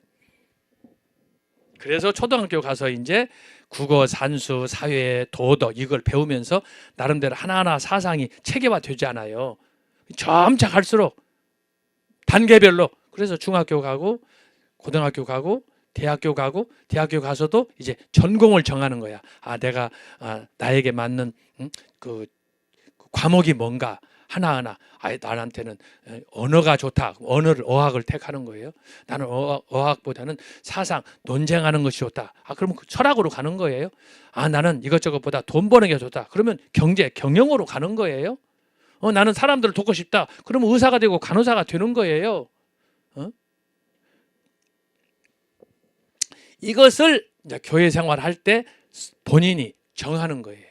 그래서 초등학교 가서 이제 국어, 산수, 사회, 도덕 이걸 배우면서 나름대로 하나하나 사상이 체계화 되잖아요. 점차 갈수록 단계별로. 그래서 중학교 가고 고등학교 가고 대학교 가고 대학교 가서도 이제 전공을 정하는 거야. 내가 나에게 맞는 그 과목이 뭔가 하나하나. 나한테는 언어가 좋다. 언어를 어학을 택하는 거예요. 나는 어학보다는 사상, 논쟁하는 것이 좋다. 그러면 철학으로 가는 거예요. 나는 이것저것보다 돈 버는 게 좋다. 그러면 경제, 경영으로 가는 거예요. 나는 사람들을 돕고 싶다. 그러면 의사가 되고 간호사가 되는 거예요. 이것을 이제 교회 생활할 때 본인이 정하는 거예요.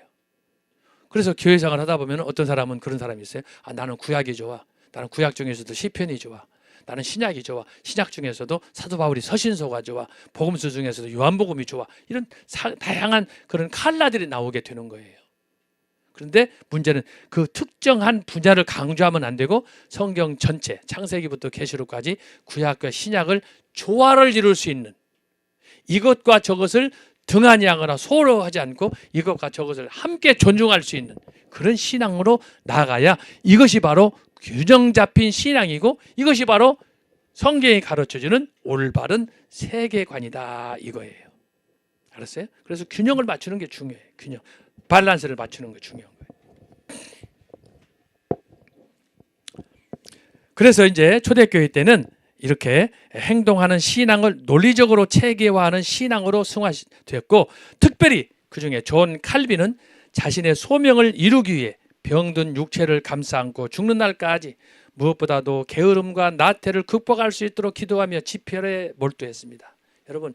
그래서 교회 생활 하다 보면 어떤 사람은 그런 사람이 있어요. 나는 구약이 좋아. 나는 구약 중에서도 시편이 좋아. 나는 신약이 좋아. 신약 중에서도 사도 바울이 서신서가 좋아. 복음서 중에서도 요한복음이 좋아. 이런 다양한 그런 칼라들이 나오게 되는 거예요. 그런데 문제는 그 특정한 분야를 강조하면 안 되고 성경 전체, 창세기부터 계시록까지 구약과 신약을 조화를 이룰 수 있는, 이것과 저것을 등한히하거나 소홀하지 않고 이것과 저것을 함께 존중할 수 있는 그런 신앙으로 나아가야 이것이 바로 균형 잡힌 신앙이고 이것이 바로 성경이 가르쳐주는 올바른 세계관이다 이거예요. 알았어요? 그래서 균형을 맞추는 게 중요해요. 균형, 밸런스를 맞추는 게 중요한 거예요. 그래서 이제 초대교회 때는 이렇게 행동하는 신앙을 논리적으로 체계화하는 신앙으로 승화되었고, 특별히 그중에 존 칼빈은 자신의 소명을 이루기 위해 병든 육체를 감싸 안고 죽는 날까지 무엇보다도 게으름과 나태를 극복할 수 있도록 기도하며 집회에 몰두했습니다. 여러분,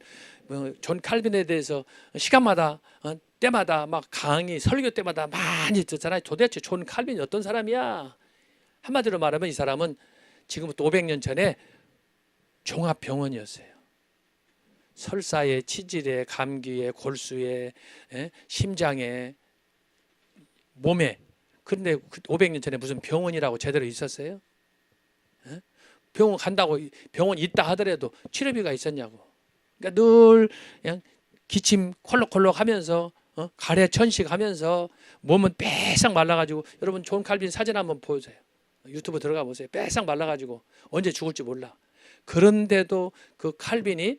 존 칼빈에 대해서 시간마다 때마다 막 강의 설교 때마다 많이 듣잖아요. 도대체 존 칼빈이 어떤 사람이야? 한마디로 말하면 이 사람은 지금부터 500년 전에 종합병원이었어요. 설사에, 치질에, 감기에, 골수에, 심장에, 몸에. 그런데 500년 전에 무슨 병원이라고 제대로 있었어요? 병원 간다고 병원 있다 하더라도 치료비가 있었냐고. 그러니까 늘 그냥 기침 콜록콜록 하면서 가래 천식하면서 몸은 빼싹 말라가지고, 여러분 존 칼빈 사진 한번 보세요. 유튜브 들어가 보세요. 빼싹 말라가지고 언제 죽을지 몰라. 그런데도 그 칼빈이,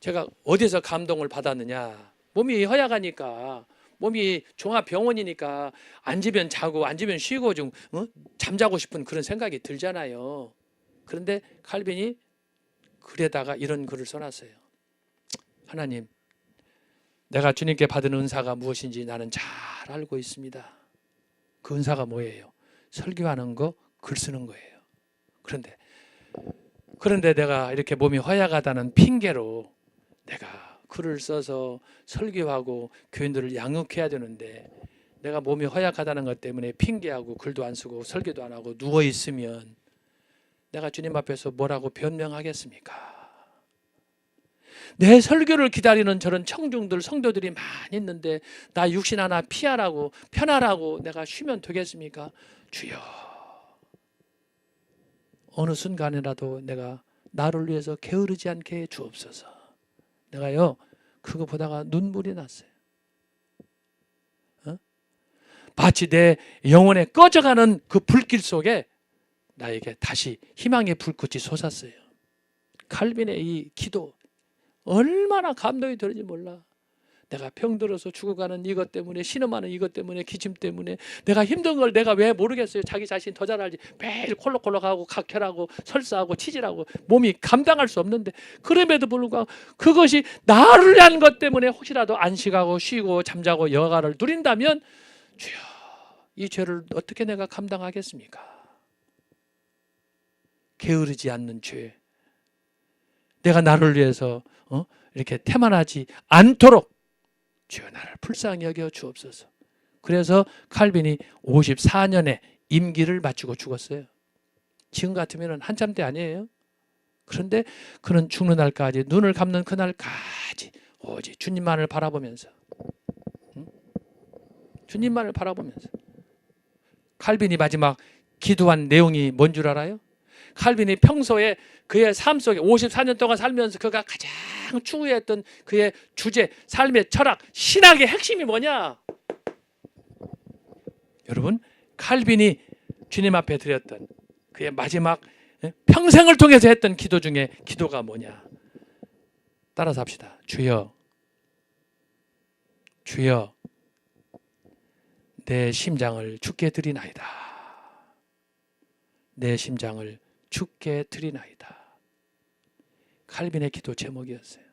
제가 어디서 감동을 받았느냐, 몸이 허약하니까, 몸이 종합병원이니까 앉으면 자고 앉으면 쉬고 좀 잠자고 싶은 그런 생각이 들잖아요. 그런데 칼빈이 글에다가 이런 글을 써놨어요. 하나님, 내가 주님께 받은 은사가 무엇인지 나는 잘 알고 있습니다. 그 은사가 뭐예요? 설교하는 거, 글 쓰는 거예요. 그런데 내가 이렇게 몸이 허약하다는 핑계로 내가 글을 써서 설교하고 교인들을 양육해야 되는데, 내가 몸이 허약하다는 것 때문에 핑계하고 글도 안 쓰고 설교도 안 하고 누워 있으면 내가 주님 앞에서 뭐라고 변명하겠습니까? 내 설교를 기다리는 저런 청중들, 성도들이 많이 있는데 나 육신 하나 피하라고, 편하라고 내가 쉬면 되겠습니까? 주여, 어느 순간이라도 내가 나를 위해서 게으르지 않게 해 주옵소서. 내가요, 그거 보다가 눈물이 났어요. 마치 내 영혼에 꺼져가는 그 불길 속에 나에게 다시 희망의 불꽃이 솟았어요. 칼빈의 이 기도 얼마나 감동이 되는지 몰라. 내가 병들어서 죽어가는 이것 때문에, 신음하는 이것 때문에, 기침 때문에 내가 힘든 걸 내가 왜 모르겠어요. 자기 자신 더 잘 알지. 매일 콜록콜록하고 각혈하고 설사하고 치질하고 몸이 감당할 수 없는데, 그럼에도 불구하고 그것이 나를 위한 것 때문에 혹시라도 안식하고 쉬고 잠자고 여가를 누린다면, 주여, 이 죄를 어떻게 내가 감당하겠습니까? 게으르지 않는 죄, 내가 나를 위해서 이렇게 태만하지 않도록 주여 나를 불쌍히 여겨 주옵소서. 그래서 칼빈이 54년에 임기를 마치고 죽었어요. 지금 같으면 한참 때 아니에요. 그런데 그는 죽는 날까지, 눈을 감는 그날까지 오직 주님만을 바라보면서, 주님만을 바라보면서. 칼빈이 마지막 기도한 내용이 뭔 줄 알아요? 칼빈이 평소에 그의 삶 속에 54년 동안 살면서 그가 가장 추구했던 그의 주제, 삶의 철학, 신학의 핵심이 뭐냐? 여러분, 칼빈이 주님 앞에 드렸던 그의 마지막 평생을 통해서 했던 기도 중에 기도가 뭐냐? 따라서 합시다. 주여, 주여, 내 심장을 주께 드리나이다. 내 심장을 주께 드리나이다. 칼빈의 기도 제목이었어요.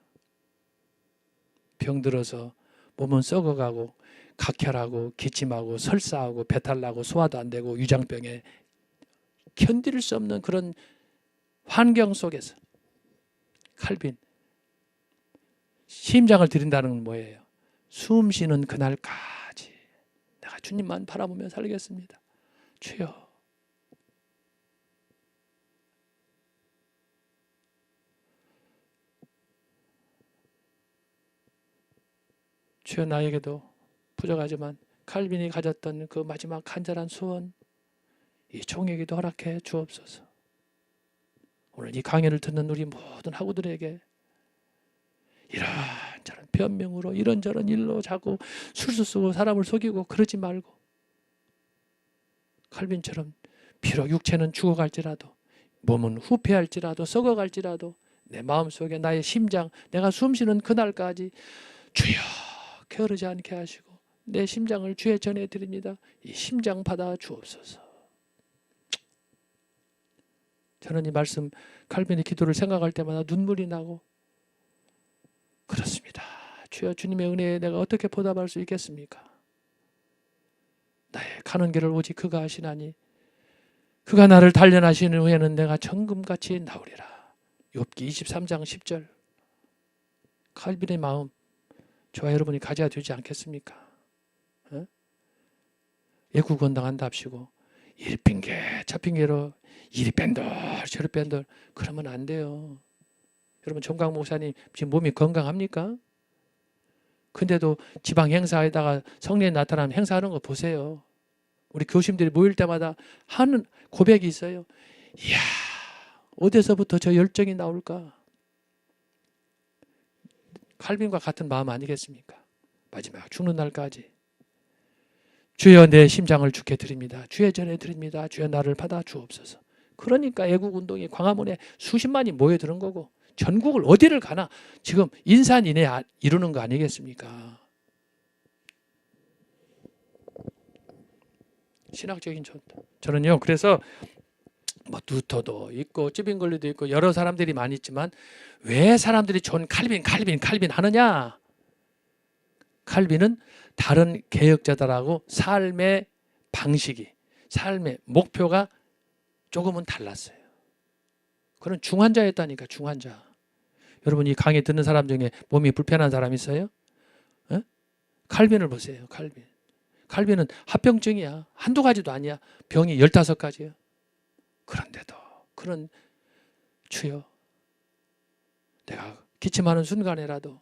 병들어서 몸은 썩어가고 각혈하고 기침하고 설사하고 배탈나고 소화도 안 되고 위장병에 견딜 수 없는 그런 환경 속에서 칼빈, 심장을 드린다는 건 뭐예요? 숨 쉬는 그날까지 내가 주님만 바라보며 살겠습니다. 주여, 주여, 나에게도 부족하지만 칼빈이 가졌던 그 마지막 간절한 소원, 이 종에게도 허락해 주옵소서. 오늘 이 강연을 듣는 우리 모든 학우들에게 이런저런 변명으로 이런저런 일로 자꾸 술수 쓰고 사람을 속이고 그러지 말고, 칼빈처럼 비록 육체는 죽어갈지라도, 몸은 후패할지라도, 썩어갈지라도 내 마음속에 나의 심장, 내가 숨쉬는 그날까지 주여 게으르지 않게 하시고 내 심장을 주에 전해드립니다. 이 심장 받아 주옵소서. 저는 이 말씀, 칼빈의 기도를 생각할 때마다 눈물이 나고 그렇습니다. 주여, 주님의 은혜에 내가 어떻게 보답할 수 있겠습니까? 나의 가는 길을 오직 그가 하시나니 그가 나를 단련하신 후에는 내가 정금같이 나오리라. 욥기 23장 10절. 칼빈의 마음 저와 여러분이 가져야 되지 않겠습니까? 애구건당한답시고 이리 핑계 저 핑계로 이리 뺀들 저리 뺀들 그러면 안 돼요. 여러분 정강 목사님 지금 몸이 건강합니까? 근데도 지방 행사에다가 성령이 나타나면 행사하는 거 보세요. 우리 교심들이 모일 때마다 하는 고백이 있어요. 이야, 어디서부터 저 열정이 나올까? 칼빈과 같은 마음 아니겠습니까? 마지막 죽는 날까지 주여 내 심장을 주께 드립니다. 주의 전에 드립니다. 주여 나를 받아 주옵소서. 그러니까 애국운동이 광화문에 수십만이 모여드는 거고 전국을 어디를 가나 지금 인산인해 이루는 거 아니겠습니까? 신학적인 전통. 저는요 그래서 뭐 루터도 있고 찌빙글리도 있고 여러 사람들이 많이 있지만 왜 사람들이 존 칼빈 하느냐? 칼빈은 다른 개혁자들하고 삶의 방식이 삶의 목표가 조금은 달랐어요. 그런 중환자였다니까. 중환자. 여러분 이 강의 듣는 사람 중에 몸이 불편한 사람 있어요? 에? 칼빈을 보세요. 칼빈은 합병증이야. 한두 가지도 아니야. 병이 15가지야. 그런데도 그런 주여 내가 기침하는 순간에라도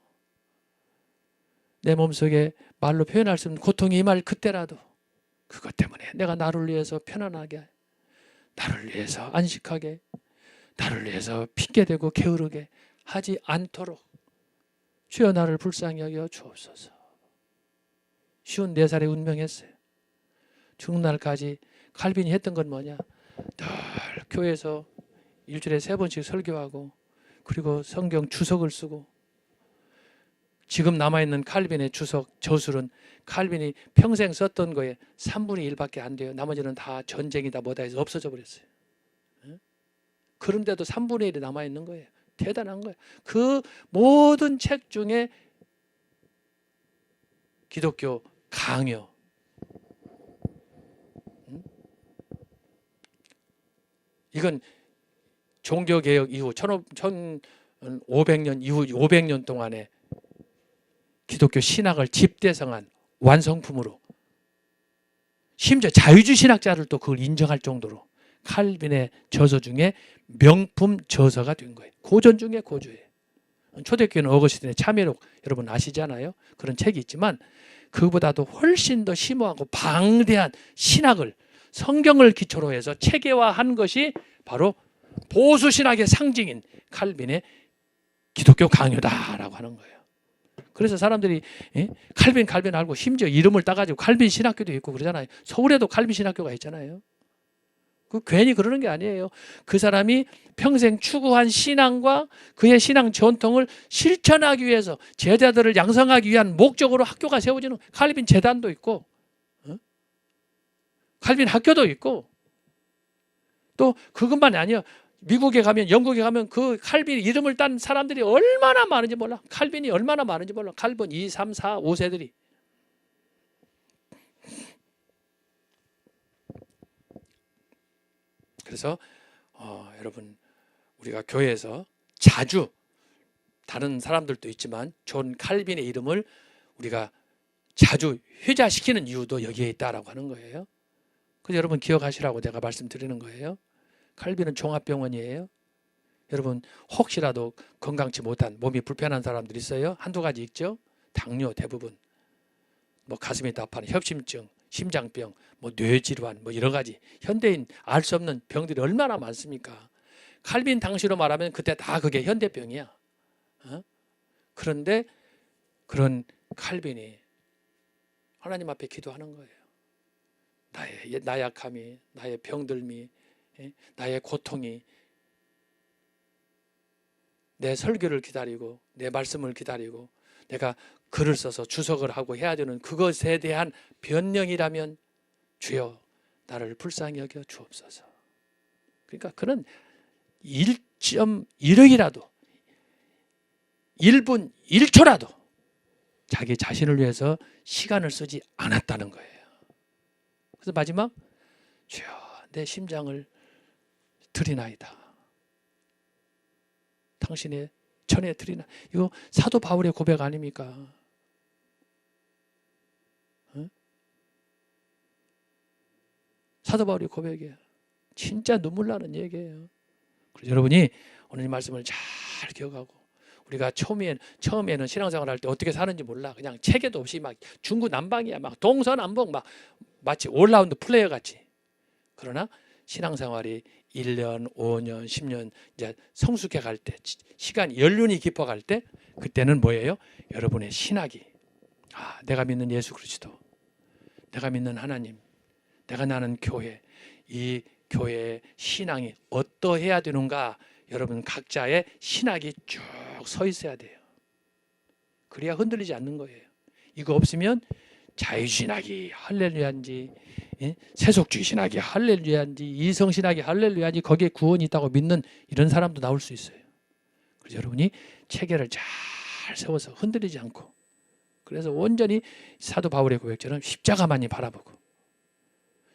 내 몸속에 말로 표현할 수 없는 고통이 임할 그때라도 그것 때문에 내가 나를 위해서 편안하게 나를 위해서 안식하게 나를 위해서 핑계대고 게으르게 하지 않도록 주여 나를 불쌍히 여겨 주옵소서. 54살에 운명했어요. 죽는 날까지 칼빈이 했던 건 뭐냐? 늘 교회에서 일주일에 3번씩 설교하고 그리고 성경 주석을 쓰고 지금 남아있는 칼빈의 주석 저술은 칼빈이 평생 썼던 거에 3분의 1밖에 안 돼요. 나머지는 다 전쟁이다 뭐다 해서 없어져 버렸어요. 그런데도 3분의 1이 남아있는 거예요. 대단한 거예요. 그 모든 책 중에 기독교 강요 이건 종교개혁 이후 1500년 이후 500년 동안에 기독교 신학을 집대성한 완성품으로 심지어 자유주의 신학자를 또 그걸 인정할 정도로 칼빈의 저서 중에 명품 저서가 된 거예요. 고전 중에 고조예요. 초대교회는 어거스틴의 참여록 여러분 아시잖아요. 그런 책이 있지만 그보다도 훨씬 더 심오하고 방대한 신학을 성경을 기초로 해서 체계화한 것이 바로 보수 신학의 상징인 칼빈의 기독교 강요다라고 하는 거예요. 그래서 사람들이 칼빈 알고 심지어 이름을 따가지고 칼빈 신학교도 있고 그러잖아요. 서울에도 칼빈 신학교가 있잖아요. 그 괜히 그러는 게 아니에요. 그 사람이 평생 추구한 신앙과 그의 신앙 전통을 실천하기 위해서 제자들을 양성하기 위한 목적으로 학교가 세워지는 칼빈 재단도 있고 칼빈 학교도 있고 또 그것만이 아니에요. 미국에 가면 영국에 가면 그 칼빈 이름을 딴 사람들이 얼마나 많은지 몰라. 칼빈이 얼마나 많은지 몰라. 칼빈 2, 3, 4, 5세들이. 그래서 여러분 우리가 교회에서 자주 다른 사람들도 있지만 존 칼빈의 이름을 우리가 자주 회자시키는 이유도 여기에 있다라고 하는 거예요. 그래서 여러분 기억하시라고 내가 말씀드리는 거예요. 칼빈은 종합병원이에요. 여러분 혹시라도 건강치 못한 몸이 불편한 사람들 있어요? 한두 가지 있죠. 당뇨 대부분, 뭐 가슴이 아파하는 협심증, 심장병, 뭐 뇌질환, 뭐 여러 가지 현대인 알 수 없는 병들이 얼마나 많습니까? 칼빈 당시로 말하면 그때 다 그게 현대병이야. 그런데 그런 칼빈이 하나님 앞에 기도하는 거예요. 나의 나약함이, 나의 병들미, 나의 고통이 내 설교를 기다리고 내 말씀을 기다리고 내가 글을 써서 주석을 하고 해야 되는 그것에 대한 변명이라면 주여 나를 불쌍히 여겨 주옵소서. 그러니까 그는 1.1억이라도 1분 1초라도 자기 자신을 위해서 시간을 쓰지 않았다는 거예요. 그래서 마지막 주여 내 심장을 드리나이다. 당신의 전에 드리나. 이거 사도 바울의 고백 아닙니까? 응? 사도 바울의 고백이에요. 진짜 눈물 나는 얘기예요. 그래서 여러분이 오늘 이 말씀을 잘 기억하고, 우리가 처음에는 신앙생활 할 때 어떻게 사는지 몰라. 그냥 체계도 없이 막 중구난방이야. 막 동서남북 막 마치 올라운드 플레이어 같이. 그러나 신앙생활이 1년, 5년, 10년 이제 성숙해 갈 때, 시간이 연륜이 깊어 갈 때, 그때는 뭐예요? 여러분의 신학이, 내가 믿는 예수 그리스도, 내가 믿는 하나님, 내가 나는 교회, 이 교회의 신앙이 어떠해야 되는가, 여러분 각자의 신학이 쭉 서 있어야 돼요. 그래야 흔들리지 않는 거예요. 이거 없으면 자유신학이 할렐루야인지, 세속주의 신학이 할렐루야인지, 이성신학이 할렐루야인지, 거기에 구원이 있다고 믿는 이런 사람도 나올 수 있어요. 그래서 여러분이 체계를 잘 세워서 흔들리지 않고, 그래서 온전히 사도 바울의 고백처럼 십자가만이 바라보고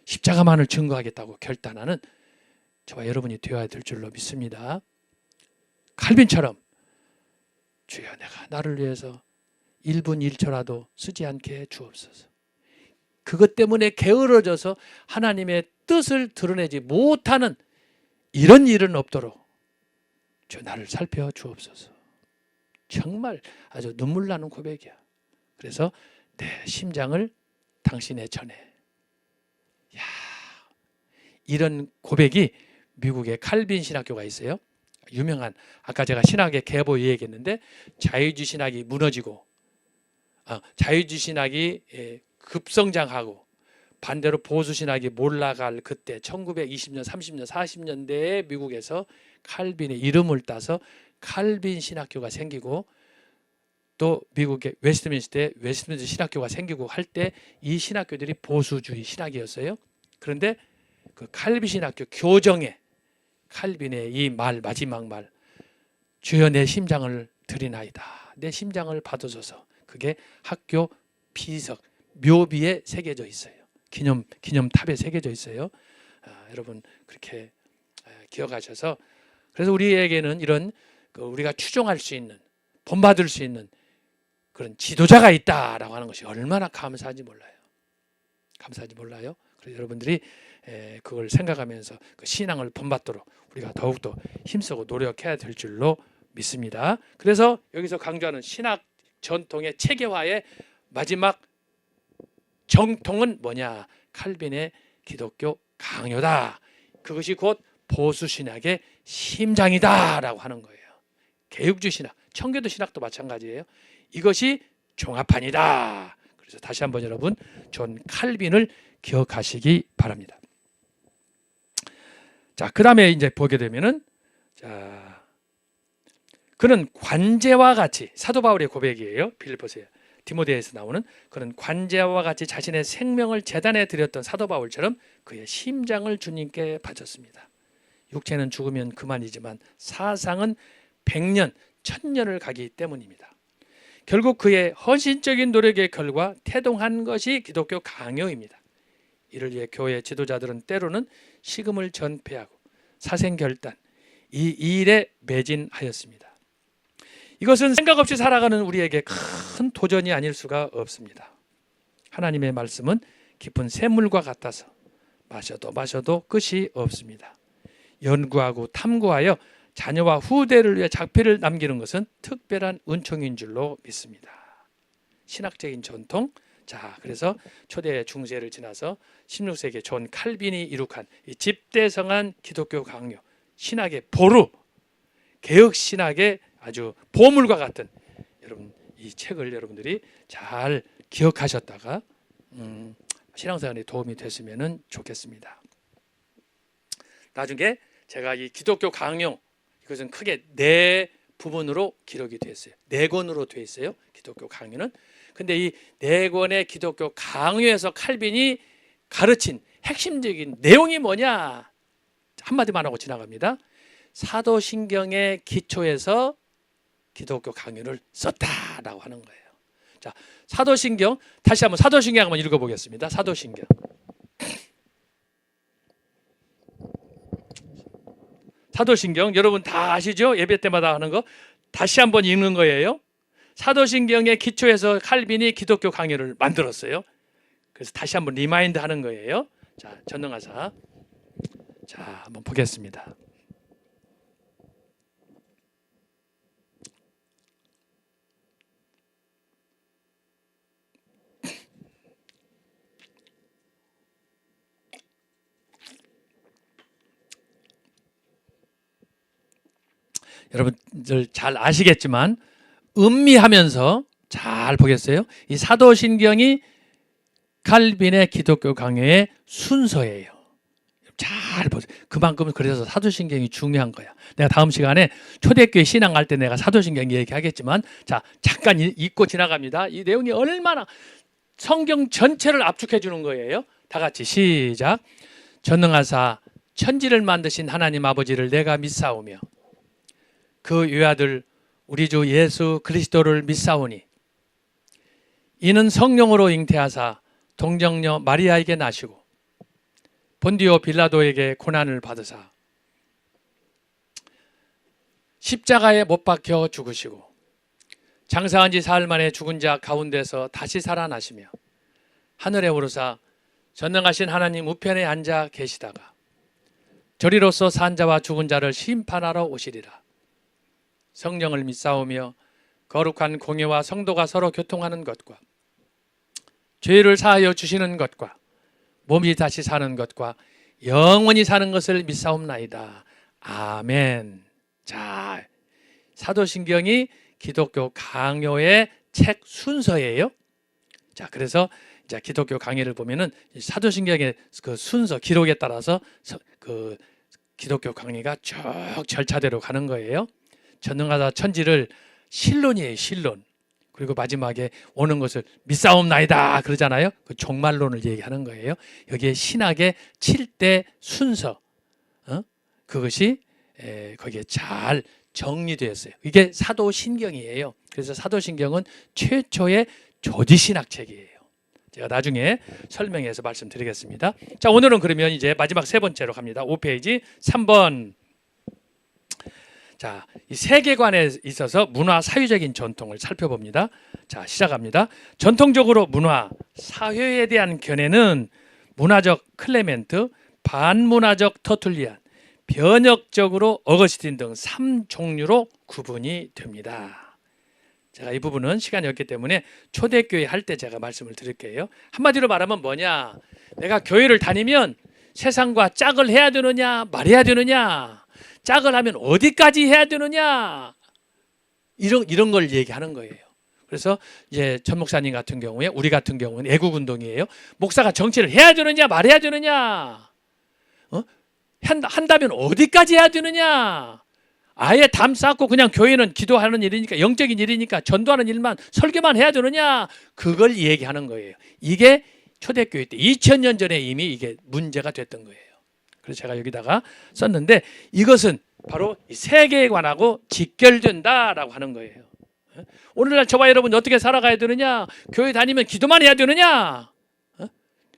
십자가만을 증거하겠다고 결단하는 저와 여러분이 되어야 될 줄로 믿습니다. 칼빈처럼 주여 내가 나를 위해서 1분 1초라도 쓰지 않게 해 주옵소서. 그것 때문에 게으러져서 하나님의 뜻을 드러내지 못하는 이런 일은 없도록 주 나를 살펴 주옵소서. 정말 아주 눈물 나는 고백이야. 그래서 내 심장을 당신의 전에. 야, 이런 고백이 미국의 칼빈 신학교가 있어요. 유명한, 아까 제가 신학의 계보 얘기했는데, 자유주의 신학이 무너지고 자유주의 신학이 급성장하고 반대로 보수 신학이 몰라갈 그때 1920년, 30년, 40년대에 미국에서 칼빈의 이름을 따서 칼빈 신학교가 생기고, 또 미국의 웨스트민스터에 웨스트민스터 신학교가 생기고 할 때 이 신학교들이 보수주의 신학이었어요. 그런데 그 칼빈 신학교 교정에 칼빈의 이 말, 마지막 말, 주여 내 심장을 드리나이다, 내 심장을 받아줘서, 그게 학교 비석 묘비에 새겨져 있어요. 기념탑에 새겨져 있어요. 여러분 그렇게 기억하셔서, 그래서 우리에게는 이런 우리가 추종할 수 있는, 본받을 수 있는 그런 지도자가 있다라고 하는 것이 얼마나 감사한지 몰라요. 감사한지 몰라요. 그래서 여러분들이 그걸 생각하면서 그 신앙을 본받도록 우리가 더욱더 힘쓰고 노력해야 될 줄로 믿습니다. 그래서 여기서 강조하는 신학 전통의 체계화의 마지막 정통은 뭐냐? 칼빈의 기독교 강요다. 그것이 곧 보수 신학의 심장이다라고 하는 거예요. 개혁주의 신학, 청교도 신학도 마찬가지예요. 이것이 종합판이다. 그래서 다시 한번 여러분 존 칼빈을 기억하시기 바랍니다. 자, 그다음에 이제 보게 되면은, 자, 그는 관제와 같이, 사도 바울의 고백이에요. 빌립보서에 디모데에서 나오는, 그는 관제와 같이 자신의 생명을 제단에 드렸던 사도 바울처럼 그의 심장을 주님께 바쳤습니다. 육체는 죽으면 그만이지만 사상은 100년, 1000년을 가기 때문입니다. 결국 그의 헌신적인 노력의 결과 태동한 것이 기독교 강요입니다. 이를 위해 교회 지도자들은 때로는 식음을 전폐하고 사생결단, 이 일에 매진하였습니다. 이것은 생각 없이 살아가는 우리에게 큰 도전이 아닐 수가 없습니다. 하나님의 말씀은 깊은 샘물과 같아서 마셔도 끝이 없습니다. 연구하고 탐구하여 자녀와 후대를 위해 작필을 남기는 것은 특별한 은총인 줄로 믿습니다. 신학적인 전통, 자, 그래서 초대 중세를 지나서 16세기 존 칼빈이 이룩한 이 집대성한 기독교 강요, 신학의 보루, 개혁 신학의 아주 보물과 같은, 여러분 이 책을 여러분들이 잘 기억하셨다가 신앙생활에 도움이 됐으면 좋겠습니다. 나중에 제가 이 기독교 강요, 이것은 크게 4부분으로 기록이 되어 있어요. 4권으로 되어 있어요. 기독교 강요는. 근데 이 4권의 기독교 강요에서 칼빈이 가르친 핵심적인 내용이 뭐냐? 한마디만 하고 지나갑니다. 사도신경의 기초에서 기독교 강요를 썼다라고 하는 거예요. 자, 사도신경, 다시 한번 사도신경 한번 읽어보겠습니다. 사도신경. 사도신경 여러분 다 아시죠? 예배 때마다 하는 거 다시 한번 읽는 거예요. 사도신경의 기초에서 칼빈이 기독교 강요를 만들었어요. 그래서 다시 한번 리마인드 하는 거예요. 자, 전능하사. 자, 한번 보겠습니다. 여러분들 잘 아시겠지만 음미하면서 잘 보겠어요. 이 사도신경이 칼빈의 기독교 강요의 순서예요. 잘 보세요. 그만큼 그래서 사도신경이 중요한 거야. 내가 다음 시간에 초대교회 신앙할 때 내가 사도신경 얘기하겠지만, 자, 잠깐 잊고 지나갑니다. 이 내용이 얼마나 성경 전체를 압축해 주는 거예요. 다 같이 시작. 전능하사 천지를 만드신 하나님 아버지를 내가 믿사오며 그 외아들 우리 주 예수 그리스도를 믿사오니 이는 성령으로 잉태하사 동정녀 마리아에게 나시고 본디오 빌라도에게 고난을 받으사 십자가에 못 박혀 죽으시고 장사한 지 사흘 만에 죽은 자 가운데서 다시 살아나시며 하늘에 오르사 전능하신 하나님 우편에 앉아 계시다가 저리로서 산 자와 죽은 자를 심판하러 오시리라. 성령을 믿사오며 거룩한 공예와 성도가 서로 교통하는 것과 죄를 사하여 주시는 것과 몸이 다시 사는 것과 영원히 사는 것을 믿사옵나이다. 아멘. 자, 사도신경이 기독교 강요의 책 순서예요. 자, 그래서 이제 기독교 강의를 보면은 사도신경의 그 순서 기록에 따라서 그 기독교 강의가 쭉 절차대로 가는 거예요. 전능하사 천지를 신론이에요, 신론. 그리고 마지막에 오는 것을 믿사옵나이다 그러잖아요. 그 종말론을 얘기하는 거예요. 여기에 신학의 7대 순서, 그것이 거기에 잘 정리되었어요. 이게 사도신경이에요. 그래서 사도신경은 최초의 조지신학 책이에요. 제가 나중에 설명해서 말씀드리겠습니다. 자, 오늘은 그러면 이제 마지막 세 번째로 갑니다. 5페이지 3번. 자, 이 세계관에 있어서 문화 사회적인 전통을 살펴봅니다. 자, 시작합니다. 전통적으로 문화, 사회에 대한 견해는 문화적 클레멘트, 반문화적 터툴리안, 변혁적으로 어거스틴 등 3종류로 구분이 됩니다. 제가 이 부분은 시간이 없기 때문에 초대교회 할 때 제가 말씀을 드릴게요. 한마디로 말하면 뭐냐? 내가 교회를 다니면 세상과 짝을 해야 되느냐, 말해야 되느냐? 짝을 하면 어디까지 해야 되느냐? 이런 걸 얘기하는 거예요. 그래서 이제 전 목사님 같은 경우에, 우리 같은 경우는 애국 운동이에요. 목사가 정치를 해야 되느냐, 말해야 되느냐? 한다면 어디까지 해야 되느냐? 아예 담 쌓고 그냥 교회는 기도하는 일이니까, 영적인 일이니까 전도하는 일만, 설교만 해야 되느냐? 그걸 얘기하는 거예요. 이게 초대교회 때 2000년 전에 이미 이게 문제가 됐던 거예요. 그래서 제가 여기다가 썼는데 이것은 바로 세계관하고 직결된다라고 하는 거예요. 오늘날 저와 여러분 어떻게 살아가야 되느냐? 교회 다니면 기도만 해야 되느냐?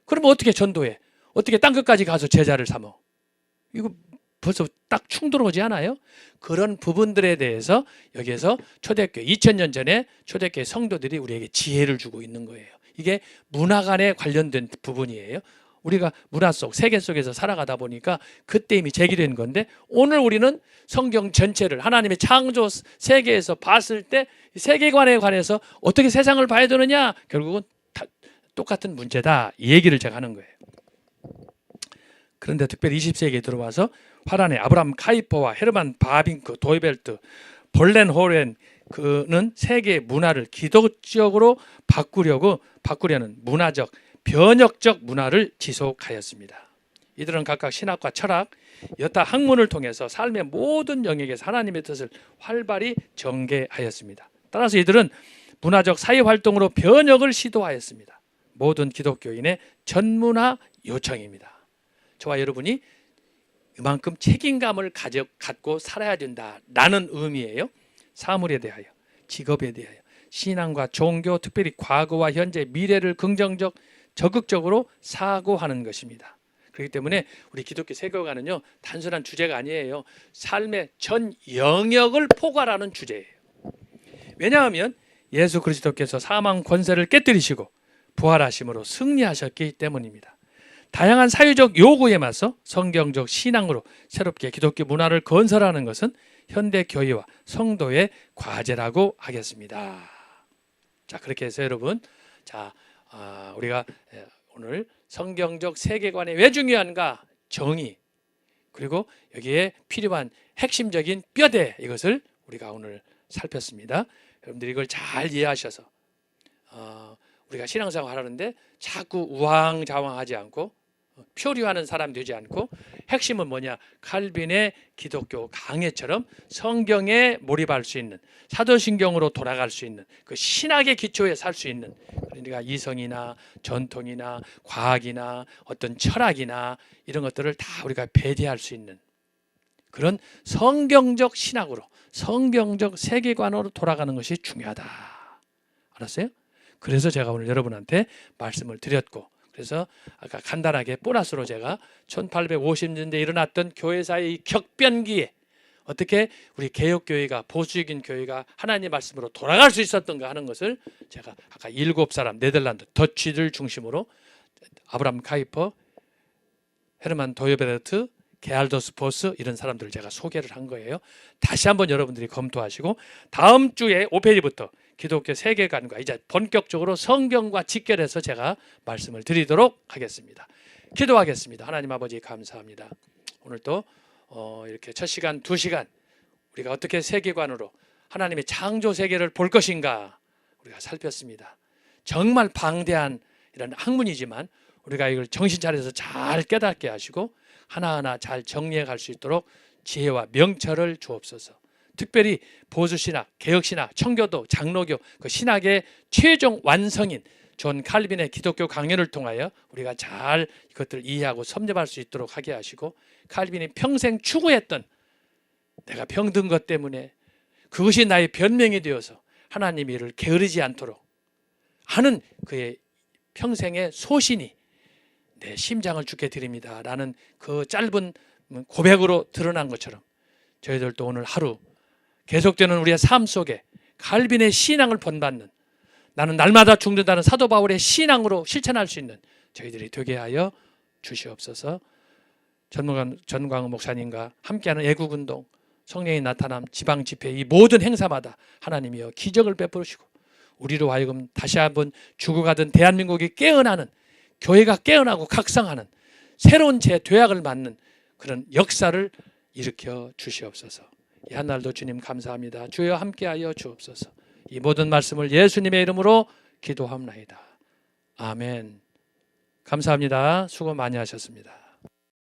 그러면 어떻게 전도해? 어떻게 땅끝까지 가서 제자를 삼어? 이거 벌써 딱 충돌하지 않아요? 그런 부분들에 대해서 여기에서 초대교회 2000년 전에 초대교회 성도들이 우리에게 지혜를 주고 있는 거예요. 이게 문화관에 관련된 부분이에요. 우리가 문화 속, 세계 속에서 살아가다 보니까 그때 이미 제기된 건데, 오늘 우리는 성경 전체를 하나님의 창조 세계에서 봤을 때 세계관에 관해서 어떻게 세상을 봐야 되느냐? 결국은 다 똑같은 문제다, 이 얘기를 제가 하는 거예요. 그런데 특별히 20세기에 들어와서 화란의 아브라함 카이퍼와 헤르만 바빙크, 도이벨트, 볼렌 호렌, 그는 세계 문화를 기독적으로 바꾸려는 문화적, 변혁적 문화를 지속하였습니다. 이들은 각각 신학과 철학, 여타 학문을 통해서 삶의 모든 영역에서 하나님의 뜻을 활발히 전개하였습니다. 따라서 이들은 문화적 사회활동으로 변혁을 시도하였습니다. 모든 기독교인의 전문화 요청입니다. 저와 여러분이 이만큼 책임감을 갖고 살아야 된다라는 의미예요. 사물에 대하여, 직업에 대하여, 신앙과 종교, 특별히 과거와 현재, 미래를 긍정적, 적극적으로 사고하는 것입니다. 그렇기 때문에 우리 기독교 세계관은요 단순한 주제가 아니에요. 삶의 전 영역을 포괄하는 주제예요. 왜냐하면 예수 그리스도께서 사망 권세를 깨뜨리시고 부활하심으로 승리하셨기 때문입니다. 다양한 사회적 요구에 맞서 성경적 신앙으로 새롭게 기독교 문화를 건설하는 것은 현대 교회와 성도의 과제라고 하겠습니다. 자, 그렇게 해서 여러분, 우리가 오늘 성경적 세계관이 왜 중요한가? 정의, 그리고 여기에 필요한 핵심적인 뼈대, 이것을 우리가 오늘 살폈습니다. 여러분들이 이걸 잘 이해하셔서 우리가 신앙생활 하는데 자꾸 우왕좌왕하지 않고 표류하는 사람 되지 않고, 핵심은 뭐냐? 칼빈의 기독교 강해처럼 성경에 몰입할 수 있는, 사도신경으로 돌아갈 수 있는 그 신학의 기초에 살 수 있는, 그러니까 이성이나 전통이나 과학이나 어떤 철학이나 이런 것들을 다 우리가 배제할 수 있는 그런 성경적 신학으로, 성경적 세계관으로 돌아가는 것이 중요하다. 알았어요? 그래서 제가 오늘 여러분한테 말씀을 드렸고, 그래서 아까 간단하게 보너스로 제가 1850년대에 일어났던 교회사의 이 격변기에 어떻게 우리 개혁교회가, 보수적인 교회가 하나님의 말씀으로 돌아갈 수 있었던가 하는 것을 제가 아까 7사람 네덜란드 더치들 중심으로 아브라함 카이퍼, 헤르만 도여베르트, 게알더스 보스 이런 사람들을 제가 소개를 한 거예요. 다시 한번 여러분들이 검토하시고 다음 주에 5페이지부터 기독교 세계관과 이제 본격적으로 성경과 직결해서 제가 말씀을 드리도록 하겠습니다. 기도하겠습니다. 하나님 아버지 감사합니다. 오늘 또 이렇게 첫 시간 2시간 우리가 어떻게 세계관으로 하나님의 창조 세계를 볼 것인가 우리가 살폈습니다. 정말 방대한 이런 학문이지만 우리가 이걸 정신 차려서 잘 깨닫게 하시고 하나하나 잘 정리해 갈 수 있도록 지혜와 명철을 주옵소서. 특별히 보수신학, 개혁신학, 청교도, 장로교 그 신학의 최종 완성인 존 칼빈의 기독교 강연을 통하여 우리가 잘 이것들을 이해하고 섭렵할 수 있도록 하게 하시고, 칼빈이 평생 추구했던 내가 병든 것 때문에 그것이 나의 변명이 되어서 하나님 일을 게으르지 않도록 하는 그의 평생의 소신이 내 심장을 주께 드립니다 라는 그 짧은 고백으로 드러난 것처럼 저희들도 오늘 하루 계속되는 우리의 삶 속에 칼빈의 신앙을 본받는, 나는 날마다 죽는다는 사도 바울의 신앙으로 실천할 수 있는 저희들이 되게 하여 주시옵소서. 전광훈 목사님과 함께하는 애국운동, 성령의 나타남, 지방집회 이 모든 행사마다 하나님이여 기적을 베푸시고 우리로 하여금 다시 한번 죽어가던 대한민국이 깨어나는, 교회가 깨어나고 각성하는 새로운 재도약을 맞는 그런 역사를 일으켜 주시옵소서. 이 한날도 주님 감사합니다. 주여 함께하여 주옵소서. 이 모든 말씀을 예수님의 이름으로 기도합나이다. 아멘. 감사합니다. 수고 많이 하셨습니다.